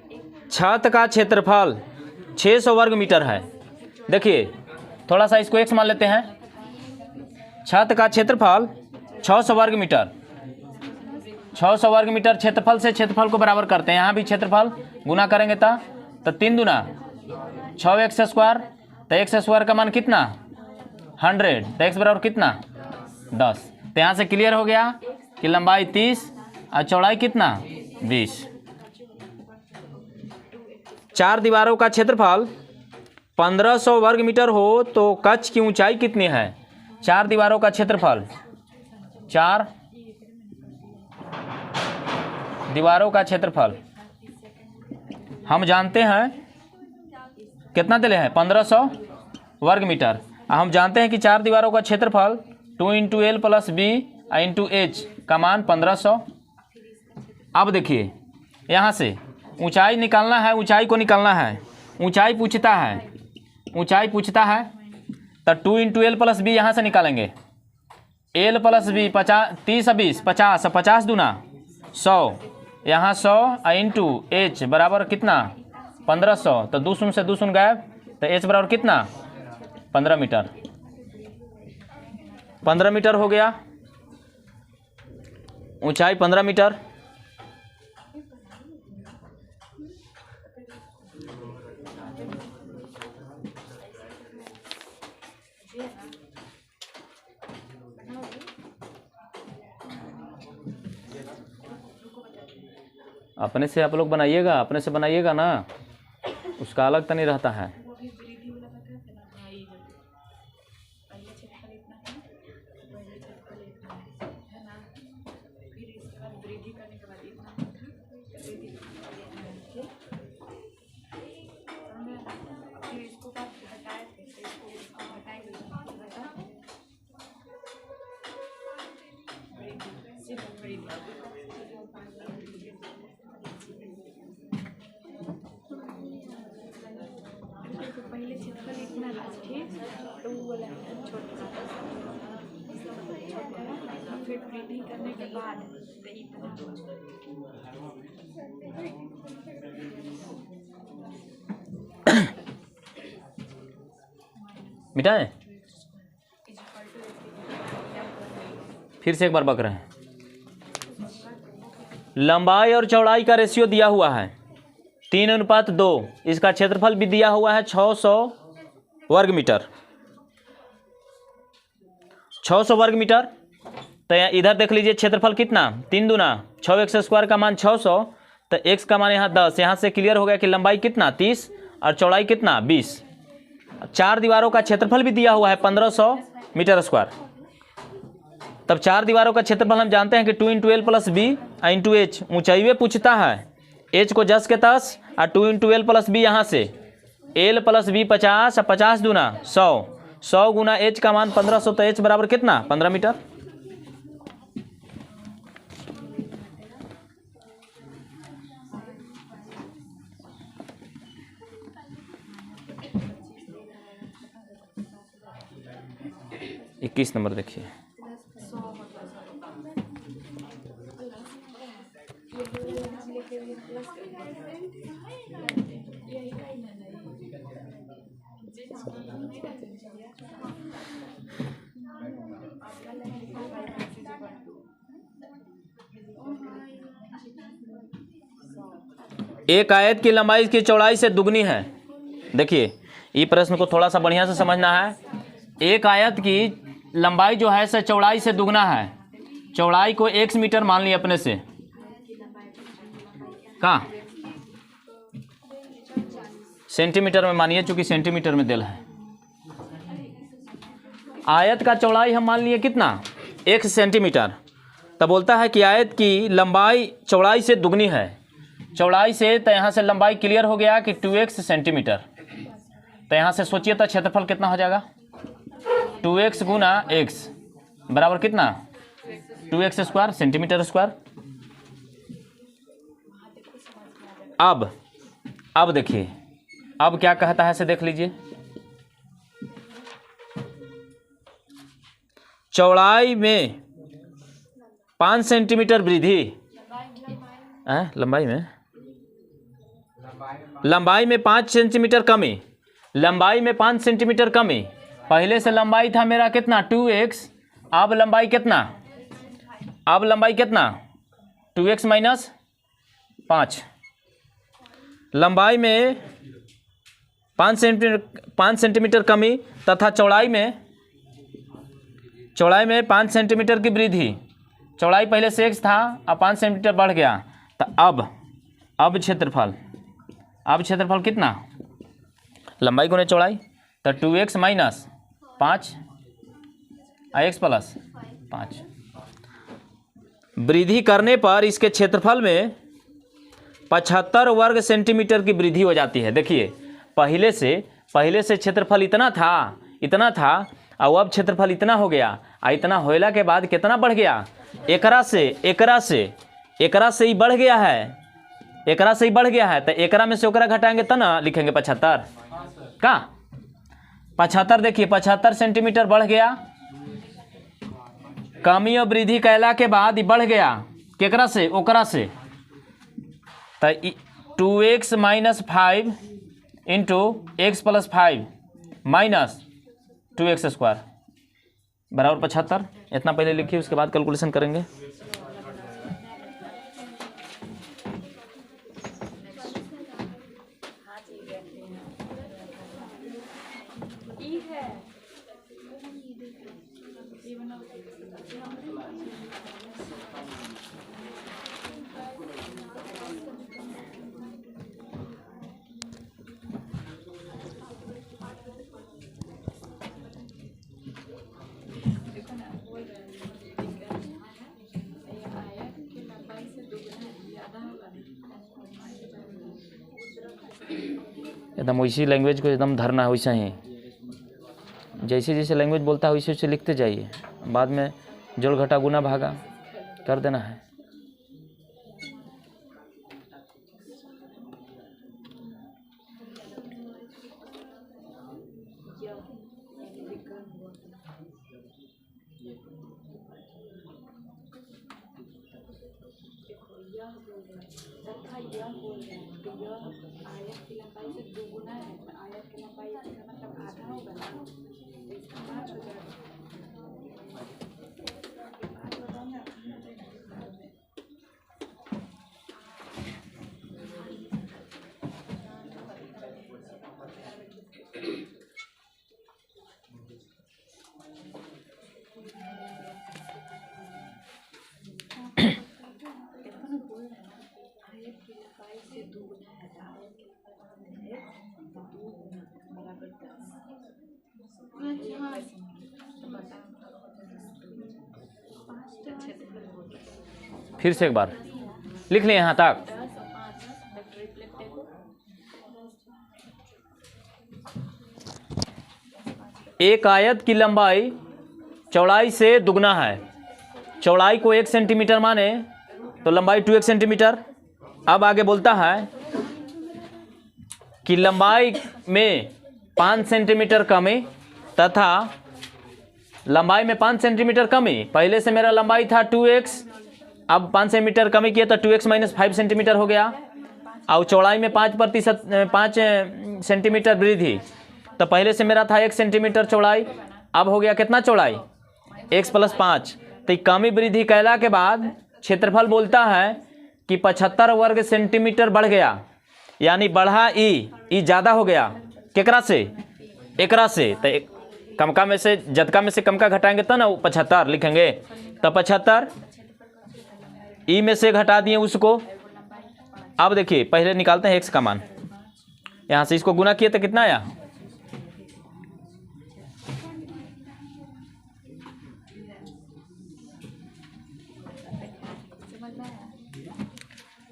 छत का क्षेत्रफल 600 वर्ग मीटर है, देखिए थोड़ा सा इसको x मान लेते हैं। छत का क्षेत्रफल 600 वर्ग मीटर, 600 वर्ग मीटर क्षेत्रफल से क्षेत्रफल को बराबर करते हैं। यहाँ भी क्षेत्रफल गुना करेंगे तो 3 दूना 6x², तो x² का मान कितना 100, तो x बराबर कितना 10। तो यहाँ से क्लियर हो गया कि लंबाई 30 और चौड़ाई कितना 20। 4 दीवारों का क्षेत्रफल 1500 वर्ग मीटर हो तो कक्ष की ऊंचाई कितनी है? 4 दीवारों का क्षेत्रफल, 4 दीवारों का क्षेत्रफल हम जानते हैं कितना दिले हैं 1500 वर्ग मीटर। हम जानते हैं कि 4 दीवारों का क्षेत्रफल 2 × L + B × H का मान 1500। अब देखिए यहाँ से ऊंचाई निकालना है, ऊंचाई को निकालना है। ऊंचाई पूछता है तो 2 × L + B यहाँ से निकालेंगे। L + B 50, 30 और 20 50, 50 दूना 100, यहाँ 100 × H बराबर कितना 1500, तो 2 शून्य से 2 शून्य गायब, तो H बराबर कितना 15 मीटर। 15 मीटर हो गया, ऊंचाई 15 मीटर। अपने से आप लोग बनाइएगा, अपने से बनाइएगा ना, उसका अलग तो नहीं रहता है। तो पहले क्षेत्रफल इतना था ठीक, तो वो बोला छोटा और फिर वृद्धि करने के बाद तो इतना मिटाएं, फिर से एक बार बक रहे हैं। लंबाई और चौड़ाई का रेशियो दिया हुआ है 3:2। इसका क्षेत्रफल भी दिया हुआ है 600 वर्ग मीटर। 600 वर्ग मीटर। तो इधर देख लीजिए क्षेत्रफल कितना, 3 दूना 6x² का मान 600, तो x का मान यहाँ 10। यहाँ से क्लियर हो गया कि लंबाई कितना 30 और चौड़ाई कितना 20। 4 दीवारों का क्षेत्रफल भी दिया हुआ है 1500 मीटर स्क्वायर। तब 4 दीवारों का क्षेत्रफल हम जानते हैं कि 2 × L + B × H। ऊंचाई में पूछता है, H को 10 के 10 और 2 × L + B यहाँ से L + B 50 और 50 दूना 100। 100 गुना H का मान 1500, तो H बराबर कितना 15 मीटर। इक्कीस नंबर देखिए। एक आयत की लंबाई की चौड़ाई से दुगनी है। देखिए ये प्रश्न को थोड़ा सा बढ़िया से समझना है। एक आयत की लंबाई जो है से चौड़ाई से दुगना है। चौड़ाई को x मीटर मान लिया अपने से, कहाँ सेंटीमीटर में मानिए, चूंकि सेंटीमीटर में दिल है। आयत का चौड़ाई हम मान लिए कितना 1 सेंटीमीटर। तब बोलता है कि आयत की लंबाई चौड़ाई से दुगनी है। चौड़ाई से तो यहाँ से लंबाई क्लियर हो गया कि 2x सेंटीमीटर। तो यहाँ से सोचिए तो क्षेत्रफल कितना हो जाएगा 2x गुना x बराबर कितना 2x² सेंटीमीटर स्क्वायर। अब देखिए अब क्या कहता है, से देख लीजिए। चौड़ाई में 5 सेंटीमीटर वृद्धि, लंबाई में 5 सेंटीमीटर कमी। लंबाई में 5 सेंटीमीटर कमी। पहले से लंबाई था मेरा कितना 2x, अब लंबाई कितना 2x - 5। लंबाई में 5 सेंटीमीटर कमी तथा चौड़ाई में 5 सेंटीमीटर की वृद्धि। चौड़ाई पहले से x था, अब 5 सेंटीमीटर बढ़ गया। तो अब क्षेत्रफल कितना, लंबाई गुने चौड़ाई, तो 2x - 5 x + 5। वृद्धि करने पर इसके क्षेत्रफल में 75 वर्ग सेंटीमीटर की वृद्धि हो जाती है। देखिए पहले से क्षेत्रफल इतना था और अब क्षेत्रफल इतना हो गया। इतना होला के बाद कितना बढ़ गया, एकरा से ही बढ़ गया है। तो एकरा में से ओकरा घटाएंगे तब ना लिखेंगे 75 का 75। देखिए 75 सेंटीमीटर बढ़ गया। कमी और वृद्धि कैला के बाद ही बढ़ गया केकरा से, ओकरा से। तो 2x - 5 × x + 5 - 2x² बराबर 75। इतना पहले लिखिए, उसके बाद कैलकुलेशन करेंगे। एकदम वैसी लैंग्वेज को एकदम धरना है, वैसा ही जैसे जैसे लैंग्वेज बोलता है वैसे वैसे लिखते जाइए। बाद में जोड़ घटा गुना भागा कर देना है। तथा यह बोल रहे हैं कि यह आयत की लंबाई से दोगुना है, तो आयत की लंबाई का मतलब आधा होगा ना, तो इसका 5 हो जाएगा। फिर से एक बार लिख लें यहाँ तक। एक आयत की लंबाई चौड़ाई से दुगना है। चौड़ाई को 1 सेंटीमीटर माने तो लंबाई 2 सेंटीमीटर। अब आगे बोलता है कि लंबाई में 5 सेंटीमीटर कमी तथा लंबाई में 5 सेंटीमीटर कमी। पहले से मेरा लंबाई था 2x, अब 5 सेंटीमीटर कमी किया तो 2x - 5 सेंटीमीटर हो गया। और चौड़ाई में 5 सेंटीमीटर वृद्धि। तो पहले से मेरा था 1 सेंटीमीटर चौड़ाई, अब हो गया कितना चौड़ाई, x + 5। तो कमी वृद्धि कहला के बाद क्षेत्रफल बोलता है कि 75 वर्ग सेंटीमीटर बढ़ गया, यानी बढ़ा ई ज़्यादा हो गया। केकरा से, एकरा से। तो कमका में से जदका में से कमका घटाएंगे तो ना 75 लिखेंगे। तो 75 ई में से घटा दिए उसको। अब देखिए पहले निकालते हैं x का मान। यहाँ से इसको गुना किए तो कितना आया,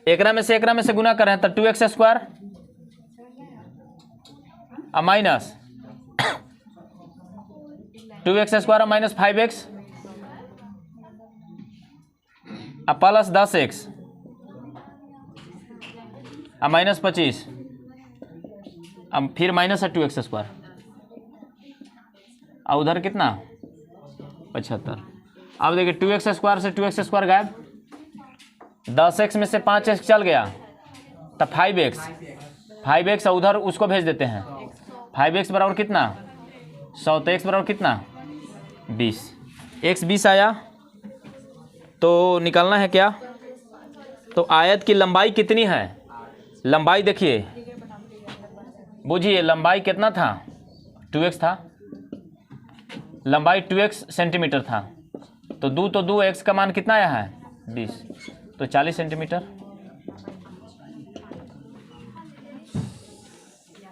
एकरा में से गुना कर रहे हैं तो 2x² और माइनस 2x² और माइनस 5x और प्लस 10x और माइनस 25 अब फिर माइनस है 2x² और उधर कितना 75। अब देखिए 2x² से 2x² गायब, 10x में से 5x चल गया तो 5x और उधर उसको भेज देते हैं। 5x बराबर कितना 100, तो x बराबर कितना 20। x 20 आया तो निकालना है क्या, तो आयत की लंबाई कितनी है। लंबाई देखिए बूझिए, लंबाई कितना था 2x था, लंबाई 2x सेंटीमीटर था। तो 2 x का मान कितना आया है 20, तो 40 सेंटीमीटर।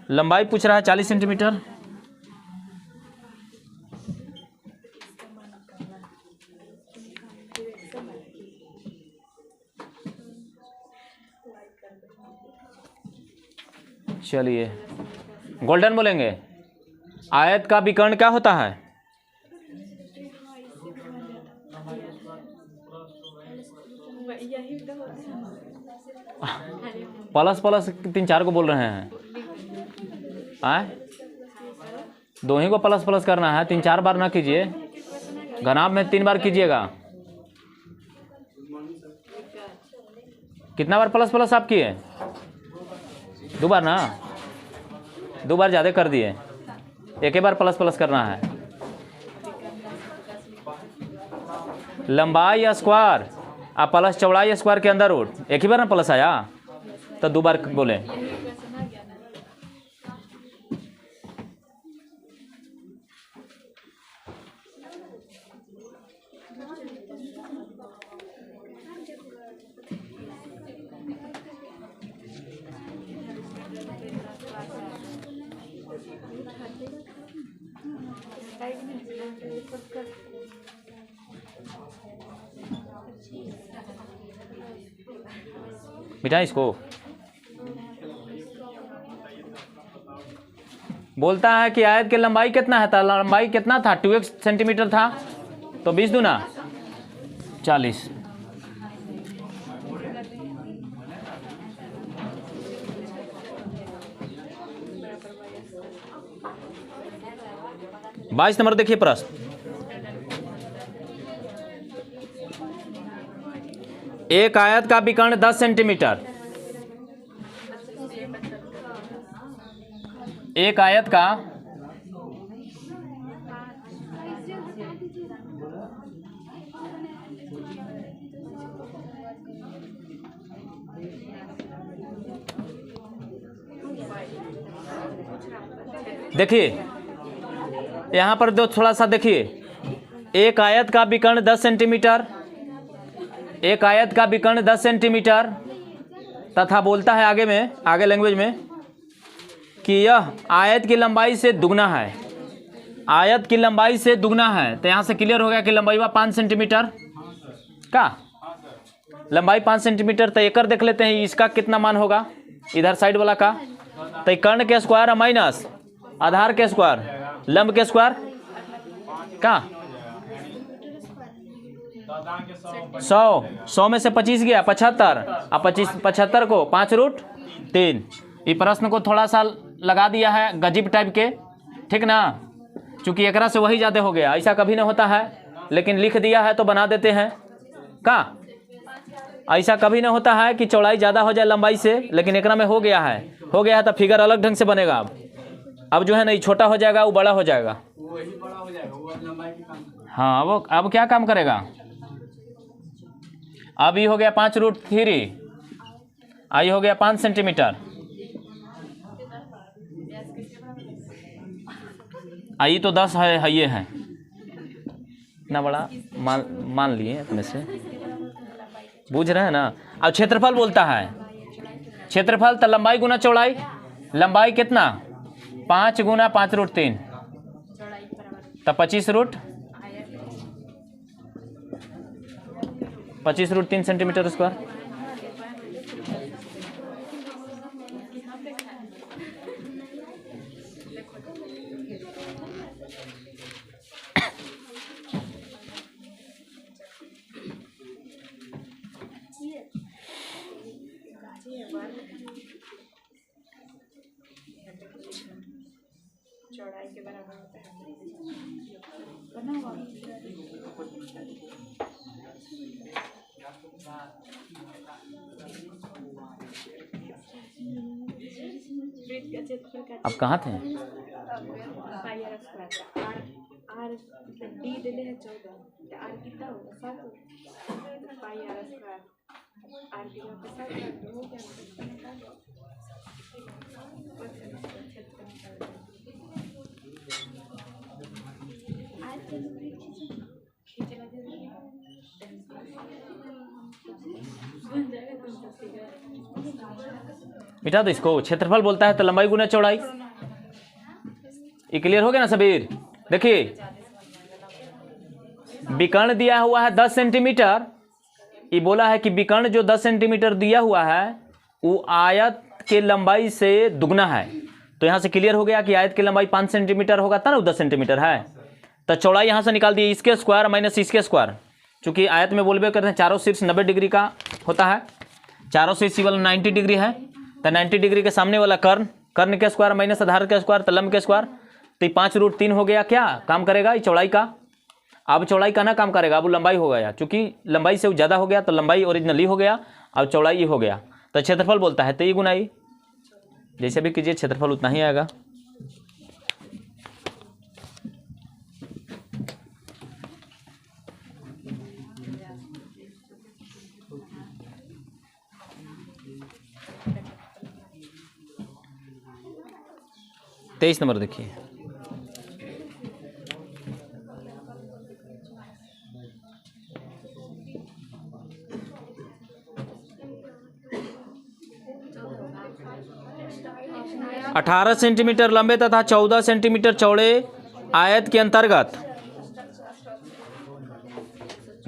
लंबाई पूछ रहा है 40 सेंटीमीटर। चलिए गोल्डन बोलेंगे। आयत का विकर्ण क्या होता है, प्लस 3-4 को बोल रहे हैं। दो ही को प्लस करना है, 3-4 बार ना कीजिए, घनाभ में 3 बार कीजिएगा। कितना बार प्लस आप किए, 2 बार ना, 2 बार ज़्यादा कर दिए, एक ही बार प्लस करना है। लंबाई या स्क्वायर आप प्लस चौड़ाई स्क्वायर के अंदर रूट, एक ही बार ना प्लस आया तो 2 बार बोले। बिठा इसको। बोलता है कि आयत की लंबाई कितना है, लंबाई कितना था 2x सेंटीमीटर था, तो 20 दूना 40। 22 नंबर देखिए प्रश्न। एक आयत का विकर्ण 10 सेंटीमीटर। एक आयत का देखिए यहाँ पर दो थोड़ा सा देखिए, एक आयत का विकर्ण 10 सेंटीमीटर, एक आयत का विकर्ण 10 सेंटीमीटर तथा बोलता है आगे में, आगे लैंग्वेज में कि यह आयत की लंबाई से दुगना है, आयत की लंबाई से दुगना है। तो यहाँ से क्लियर हो गया कि लंबाई हुआ 5 सेंटीमीटर का, लंबाई 5 सेंटीमीटर। तो एकर देख लेते हैं इसका कितना मान होगा इधर साइड वाला का। तो कर्ण के स्क्वायर माइनस आधार के स्क्वायर, लंब के स्क्वायर का 100 में से 25 गया 75, अब 75 को 5√3। ये प्रश्न को थोड़ा सा लगा दिया है गजीब टाइप के, ठीक ना, चूंकि एकरा से वही ज़्यादा हो गया। ऐसा कभी नहीं होता है, लेकिन लिख दिया है तो बना देते हैं का। ऐसा कभी नहीं होता है कि चौड़ाई ज़्यादा हो जाए लंबाई से, लेकिन एकरा में हो गया है तो फिगर अलग ढंग से बनेगा। अब जो है नहीं छोटा हो जाएगा, वो बड़ा हो जाएगा। हाँ अब क्या काम करेगा। अब ये हो गया 5√3, आई हो गया 5 सेंटीमीटर, आई तो 10 है ये है इतना बड़ा मान लिए अपने से, बूझ रहे हैं ना। अब क्षेत्रफल बोलता है, क्षेत्रफल तो लंबाई गुना चौड़ाई, लंबाई कितना 5 गुना 5√3 तो 25√3 सेंटीमीटर स्क्वायर। चौड़ाई के बराबर होता है बना हुआ। अब कहाँ थे। डी दे है 14, आर कितना होगा 7 पाई आर स्क्वायर, आर की जगह 7 हो गया। मिटा दो इसको। क्षेत्रफल बोलता है तो लंबाई गुना चौड़ाई। ये क्लियर हो गया ना सबीर। देखिए विकर्ण दिया हुआ है 10 सेंटीमीटर, ये बोला है कि विकर्ण जो 10 सेंटीमीटर दिया हुआ है वो आयत के लंबाई से दुगना है। तो यहाँ से क्लियर हो गया कि आयत की लंबाई 5 सेंटीमीटर होगा तब ना 10 सेंटीमीटर है। तो चौड़ाई यहाँ से निकाल दिए, इसके स्क्वायर माइनस इसके स्क्वायर, चूँकि आयत में बोलबे करते हैं चारों शीर्ष 90 डिग्री का होता है, चारों शीर्ष वाला 90 डिग्री है। तो 90 डिग्री के सामने वाला कर्ण, कर्ण के स्क्वायर माइनस आधार के स्क्वायर तो लंब के स्क्वायर। तो 5√3 हो गया, क्या काम करेगा ये चौड़ाई का। अब चौड़ाई का ना काम करेगा, अब वो लंबाई हो गया, चूँकि लंबाई से ज़्यादा हो गया तो लंबाई ओरिजिनली हो गया, अब चौड़ाई हो गया। तो क्षेत्रफल बोलता है तो ये गुना ही, जैसे भी कीजिए क्षेत्रफल उतना ही आएगा। तेईस नंबर देखिए। अठारह सेंटीमीटर लंबे तथा 14 सेंटीमीटर चौड़े आयत के अंतर्गत,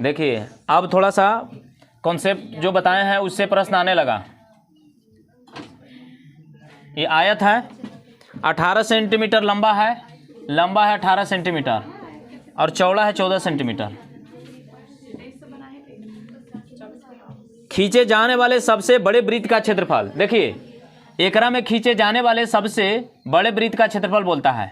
देखिए अब थोड़ा सा कॉन्सेप्ट जो बताए हैं उससे प्रश्न आने लगा। ये आयत है 18 सेंटीमीटर लंबा है 18 सेंटीमीटर और चौड़ा है 14 सेंटीमीटर। खींचे जाने वाले सबसे बड़े वृत्त का क्षेत्रफल, देखिए एकरा में खींचे जाने वाले सबसे बड़े वृत्त का क्षेत्रफल बोलता है।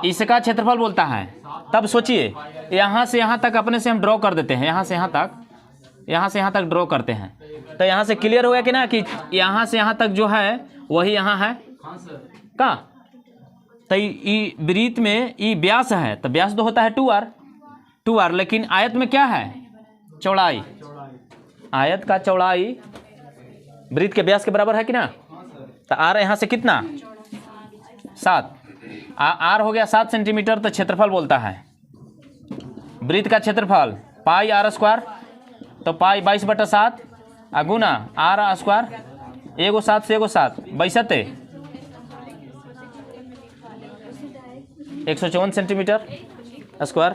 इसका क्षेत्रफल बोलता है। तब सोचिए यहाँ से यहाँ तक अपने से हम ड्रॉ कर देते हैं, यहाँ से यहाँ तक ड्रॉ करते हैं। तो यहाँ से क्लियर हो गया कि ना कि यहाँ से यहाँ तक जो है वही यहाँ है का। तो ई वृत्त में ई व्यास है, तो व्यास तो होता है 2r, लेकिन आयत में क्या है चौड़ाई। आयत का चौड़ाई वृत्त के व्यास के बराबर है कि ना। तो आर यहाँ से कितना 7, आर हो गया 7 सेंटीमीटर। तो क्षेत्रफल बोलता है वृत्त का क्षेत्रफल पाई r स्क्वायर, तो पाई 22/7 गुना r स्क्वायर, एगो 7 से एगो 7 62 154 सेंटीमीटर स्क्वायर।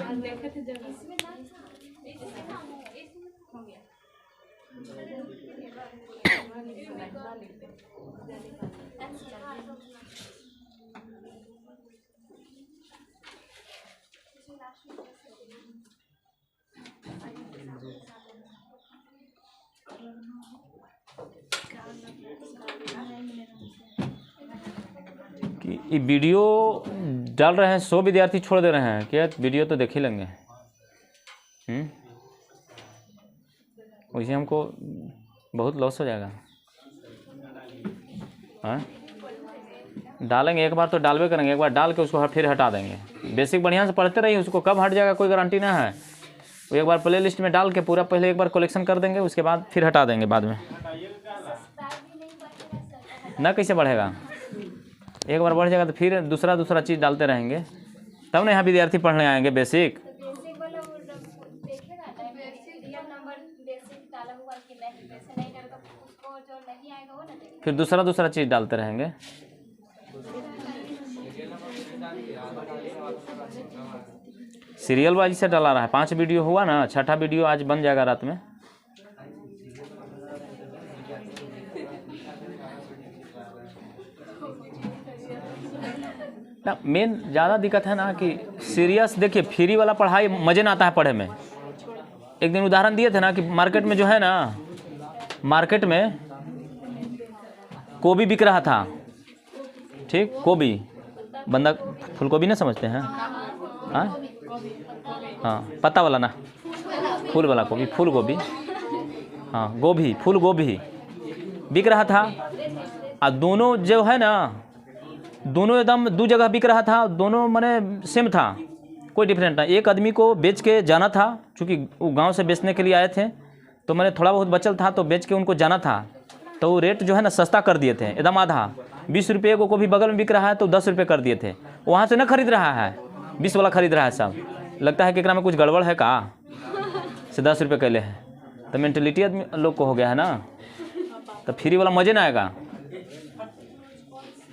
कि ये वीडियो डाल रहे हैं 100 विद्यार्थी छोड़ दे रहे हैं क्या, वीडियो तो देख ही लेंगे। वैसे हमको बहुत लॉस हो जाएगा। हाँ डालेंगे एक बार तो डालवे करेंगे, एक बार डाल के उसको फिर हटा देंगे। बेसिक बढ़िया से पढ़ते रहिए, उसको कब हट जाएगा कोई गारंटी ना है। वो एक बार प्ले लिस्ट में डाल के पूरा पहले एक बार कलेक्शन कर देंगे, उसके बाद फिर हटा देंगे बाद में। ना कैसे बढ़ेगा, एक बार बढ़ जाएगा तो फिर दूसरा चीज़ डालते रहेंगे, तब ना यहाँ विद्यार्थी पढ़ने आएंगे बेसिक। फिर दूसरा चीज़ डालते रहेंगे। सीरियल वाइज से डाला रहा है। 5 वीडियो हुआ ना, 6ठा वीडियो आज बन जाएगा रात में। ना मेन ज़्यादा दिक्कत है ना कि सीरियस देखिए फ्री वाला पढ़ाई मज़े ना आता है पढ़े में। एक दिन उदाहरण दिए थे ना कि मार्केट में जो है ना, मार्केट में गोभी बिक रहा था, ठीक, गोभी बंदा फूल गोभी ना समझते हैं। हाँ पत्ता वाला ना, फूल वाला गोभी, फूल गोभी, हाँ गोभी, फूल गोभी बिक रहा था। और दोनों जो है ना, दोनों एकदम 2 जगह बिक रहा था, दोनों माने सेम था, कोई डिफरेंट ना। एक आदमी को बेच के जाना था, चूँकि वो गांव से बेचने के लिए आए थे, तो मैंने थोड़ा बहुत बचल था तो बेच के उनको जाना था। तो वो रेट जो है ना सस्ता कर दिए थे, एकदम आधा। 20 रुपये को भी बगल में बिक रहा है तो 10 रुपये कर दिए थे। वहाँ से ना खरीद रहा है, 20 वाला खरीद रहा है सब। लगता है कि एकरा में कुछ गड़बड़ है का, से 10 रुपये कैले है। तो मेंटेलिटी आदमी लोग को हो गया है ना। तो फ्री वाला मज़े ना आएगा,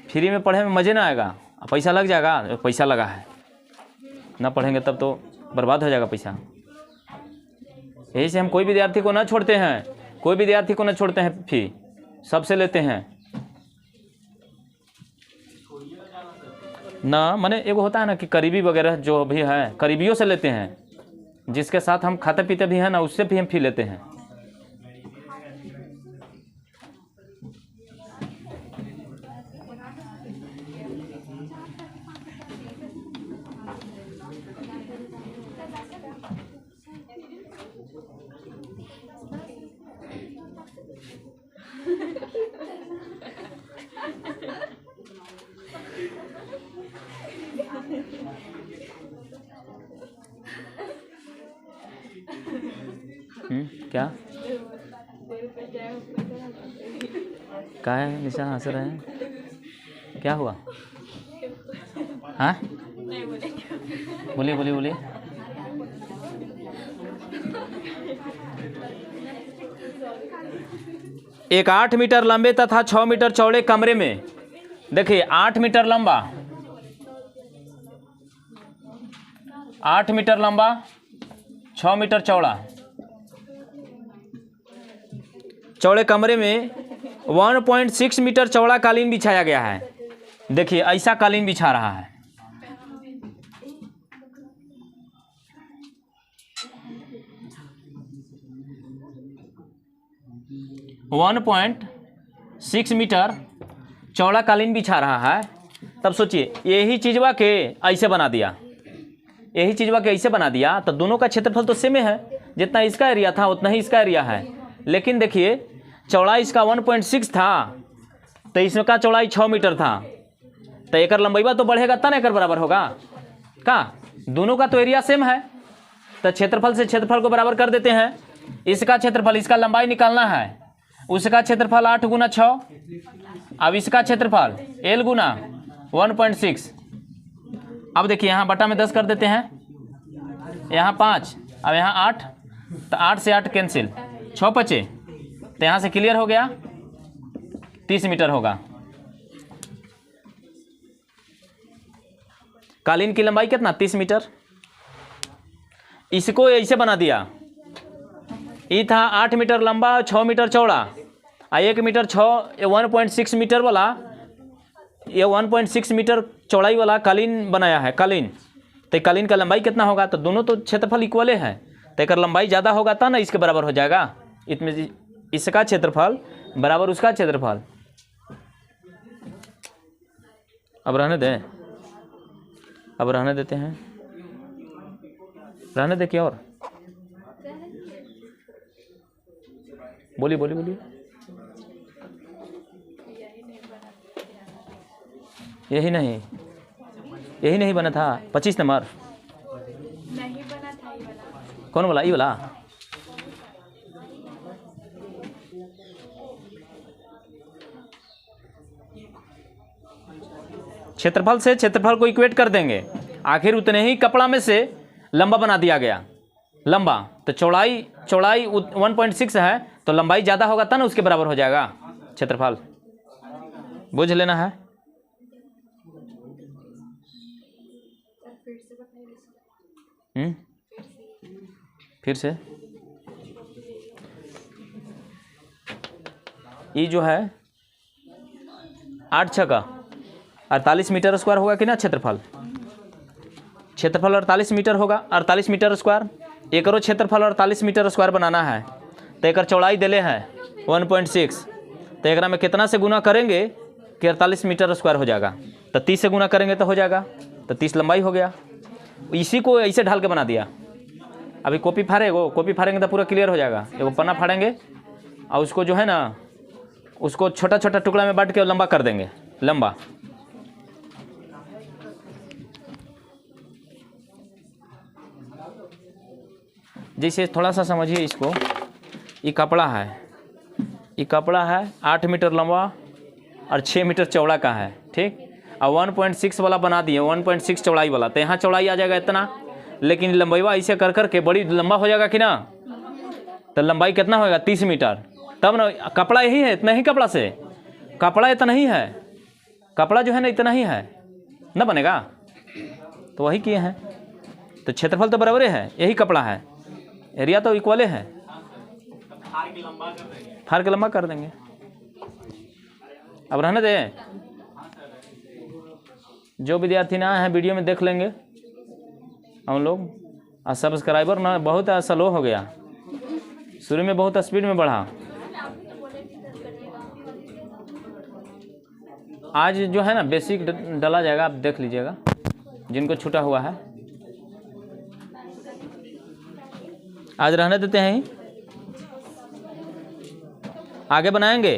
फ्री में पढ़े में मज़े ना आएगा। पैसा लग जाएगा, पैसा लगा है ना, पढ़ेंगे तब तो बर्बाद हो जाएगा पैसा। यही से हम कोई विद्यार्थी को ना छोड़ते हैं, कोई विद्यार्थी को ना छोड़ते हैं, फी सबसे लेते हैं ना। माने एगो होता है ना कि करीबी वगैरह जो भी है, करीबियों से लेते हैं, जिसके साथ हम खाते पीते भी हैं ना, उससे भी हम फी लेते हैं। क्या है निशा, हंस रहे हैं, क्या हुआ? हाँ बोलिए बोलिए बोलिए। एक 8 मीटर लंबे तथा 6 मीटर चौड़े कमरे में, देखिए 8 मीटर लंबा, 8 मीटर लंबा, 6 मीटर चौड़ा, चौड़े कमरे में 1.6 मीटर चौड़ा कालीन बिछाया गया है। देखिए ऐसा कालीन बिछा रहा है। वन 1.6 मीटर चौड़ा कालीन बिछा रहा है। तब सोचिए यही चीज़वा के ऐसे बना दिया, यही चीज़वा के ऐसे बना दिया, तो दोनों का क्षेत्रफल तो सेम है, जितना इसका एरिया था उतना ही इसका एरिया है। लेकिन देखिए चौड़ाई इसका 1.6 था, तो इसका चौड़ाई 6 मीटर था, तो एक लंबाईवा तो बढ़ेगा तब एक बराबर होगा का। दोनों का तो एरिया सेम है, तो क्षेत्रफल से क्षेत्रफल को बराबर कर देते हैं। इसका क्षेत्रफल, इसका लंबाई निकालना है, उसका क्षेत्रफल 8 गुना 6, अब इसका क्षेत्रफल L गुना 1.6। अब देखिए यहाँ बटा में 10 कर देते हैं, यहाँ 5, अब यहाँ 8, तो 8 से 8 कैंसिल, 6 बचे, तो यहाँ से क्लियर हो गया 30 मीटर होगा। कालीन की लंबाई कितना 30 मीटर। इसको ऐसे बना दिया, ये था 8 मीटर लंबा 6 मीटर चौड़ा, 1 मीटर 1.6 मीटर वाला, ये 1.6 मीटर चौड़ाई वाला कालीन बनाया है कालीन। तो कालीन का लंबाई कितना होगा, तो दोनों तो क्षेत्रफल इक्वल है, तो एक लंबाई ज़्यादा होगा तब ना इसके बराबर हो जाएगा। इसमें इसका क्षेत्रफल बराबर उसका क्षेत्रफल। अब रहने दें, अब रहने देते हैं, रहने दे क्या और बोलिए बोलिए बोलिए। यही नहीं बना था 25 नंबर नहीं बना था ये वाला। कौन वाला, ये वाला? क्षेत्रफल से क्षेत्रफल को इक्वेट कर देंगे, आखिर उतने ही कपड़ा में से लंबा बना दिया गया। लंबा तो चौड़ाई 1.6 है, तो लंबाई ज़्यादा होगा तब ना उसके बराबर हो जाएगा क्षेत्रफल। बुझ लेना है। फिर से ये जो है 8 छक्का 48 मीटर स्क्वायर होगा कि ना क्षेत्रफल। क्षेत्रफल 48 मीटर होगा, 48 मीटर स्क्वायर। एक और क्षेत्रफल 48 मीटर स्क्वायर बनाना है, तो एक चौड़ाई दिले है 1.6, तो एक में कितना से गुना करेंगे कि 48 मीटर स्क्वायर हो जाएगा, तो 30 से गुना करेंगे तो हो जाएगा, तो 30 लंबाई हो गया। इसी को ऐसे ढाल के बना दिया। अभी कॉपी फाड़ेंगे तो पूरा क्लियर हो जाएगा। एगो पन्ना फाड़ेंगे और उसको जो है ना, उसको छोटा छोटा टुकड़ा में बांट के लंबा कर देंगे, लंबा। जैसे थोड़ा सा समझिए इसको, ये कपड़ा है, ये कपड़ा है 8 मीटर लंबा और 6 मीटर चौड़ा का है, ठीक। और 1.6 वाला बना दिए, 1.6 चौड़ाई वाला, तो यहाँ चौड़ाई आ जाएगा इतना, लेकिन लंबाईवा ऐसे कर करके बड़ी लंबा हो जाएगा कि ना। तो लंबाई कितना होगा 30 मीटर, तब ना कपड़ा यही है, इतना ही कपड़ा से, कपड़ा इतना ही है, कपड़ा जो है ना इतना ही है ना बनेगा, तो वही किए हैं। तो क्षेत्रफल तो बराबर है, यही कपड़ा है, एरिया तो इक्वल है, फाड़ के लंबा कर देंगे। अब रहने दे, जो विद्यार्थी ना है वीडियो में देख लेंगे हम लोग। और सब्सक्राइबर ना बहुत स्लो हो गया, शुरू में बहुत स्पीड में बढ़ा, आज जो है ना बेसिक डाला जाएगा, आप देख लीजिएगा जिनको छूटा हुआ है। आज रहने देते हैं, आगे बनाएंगे।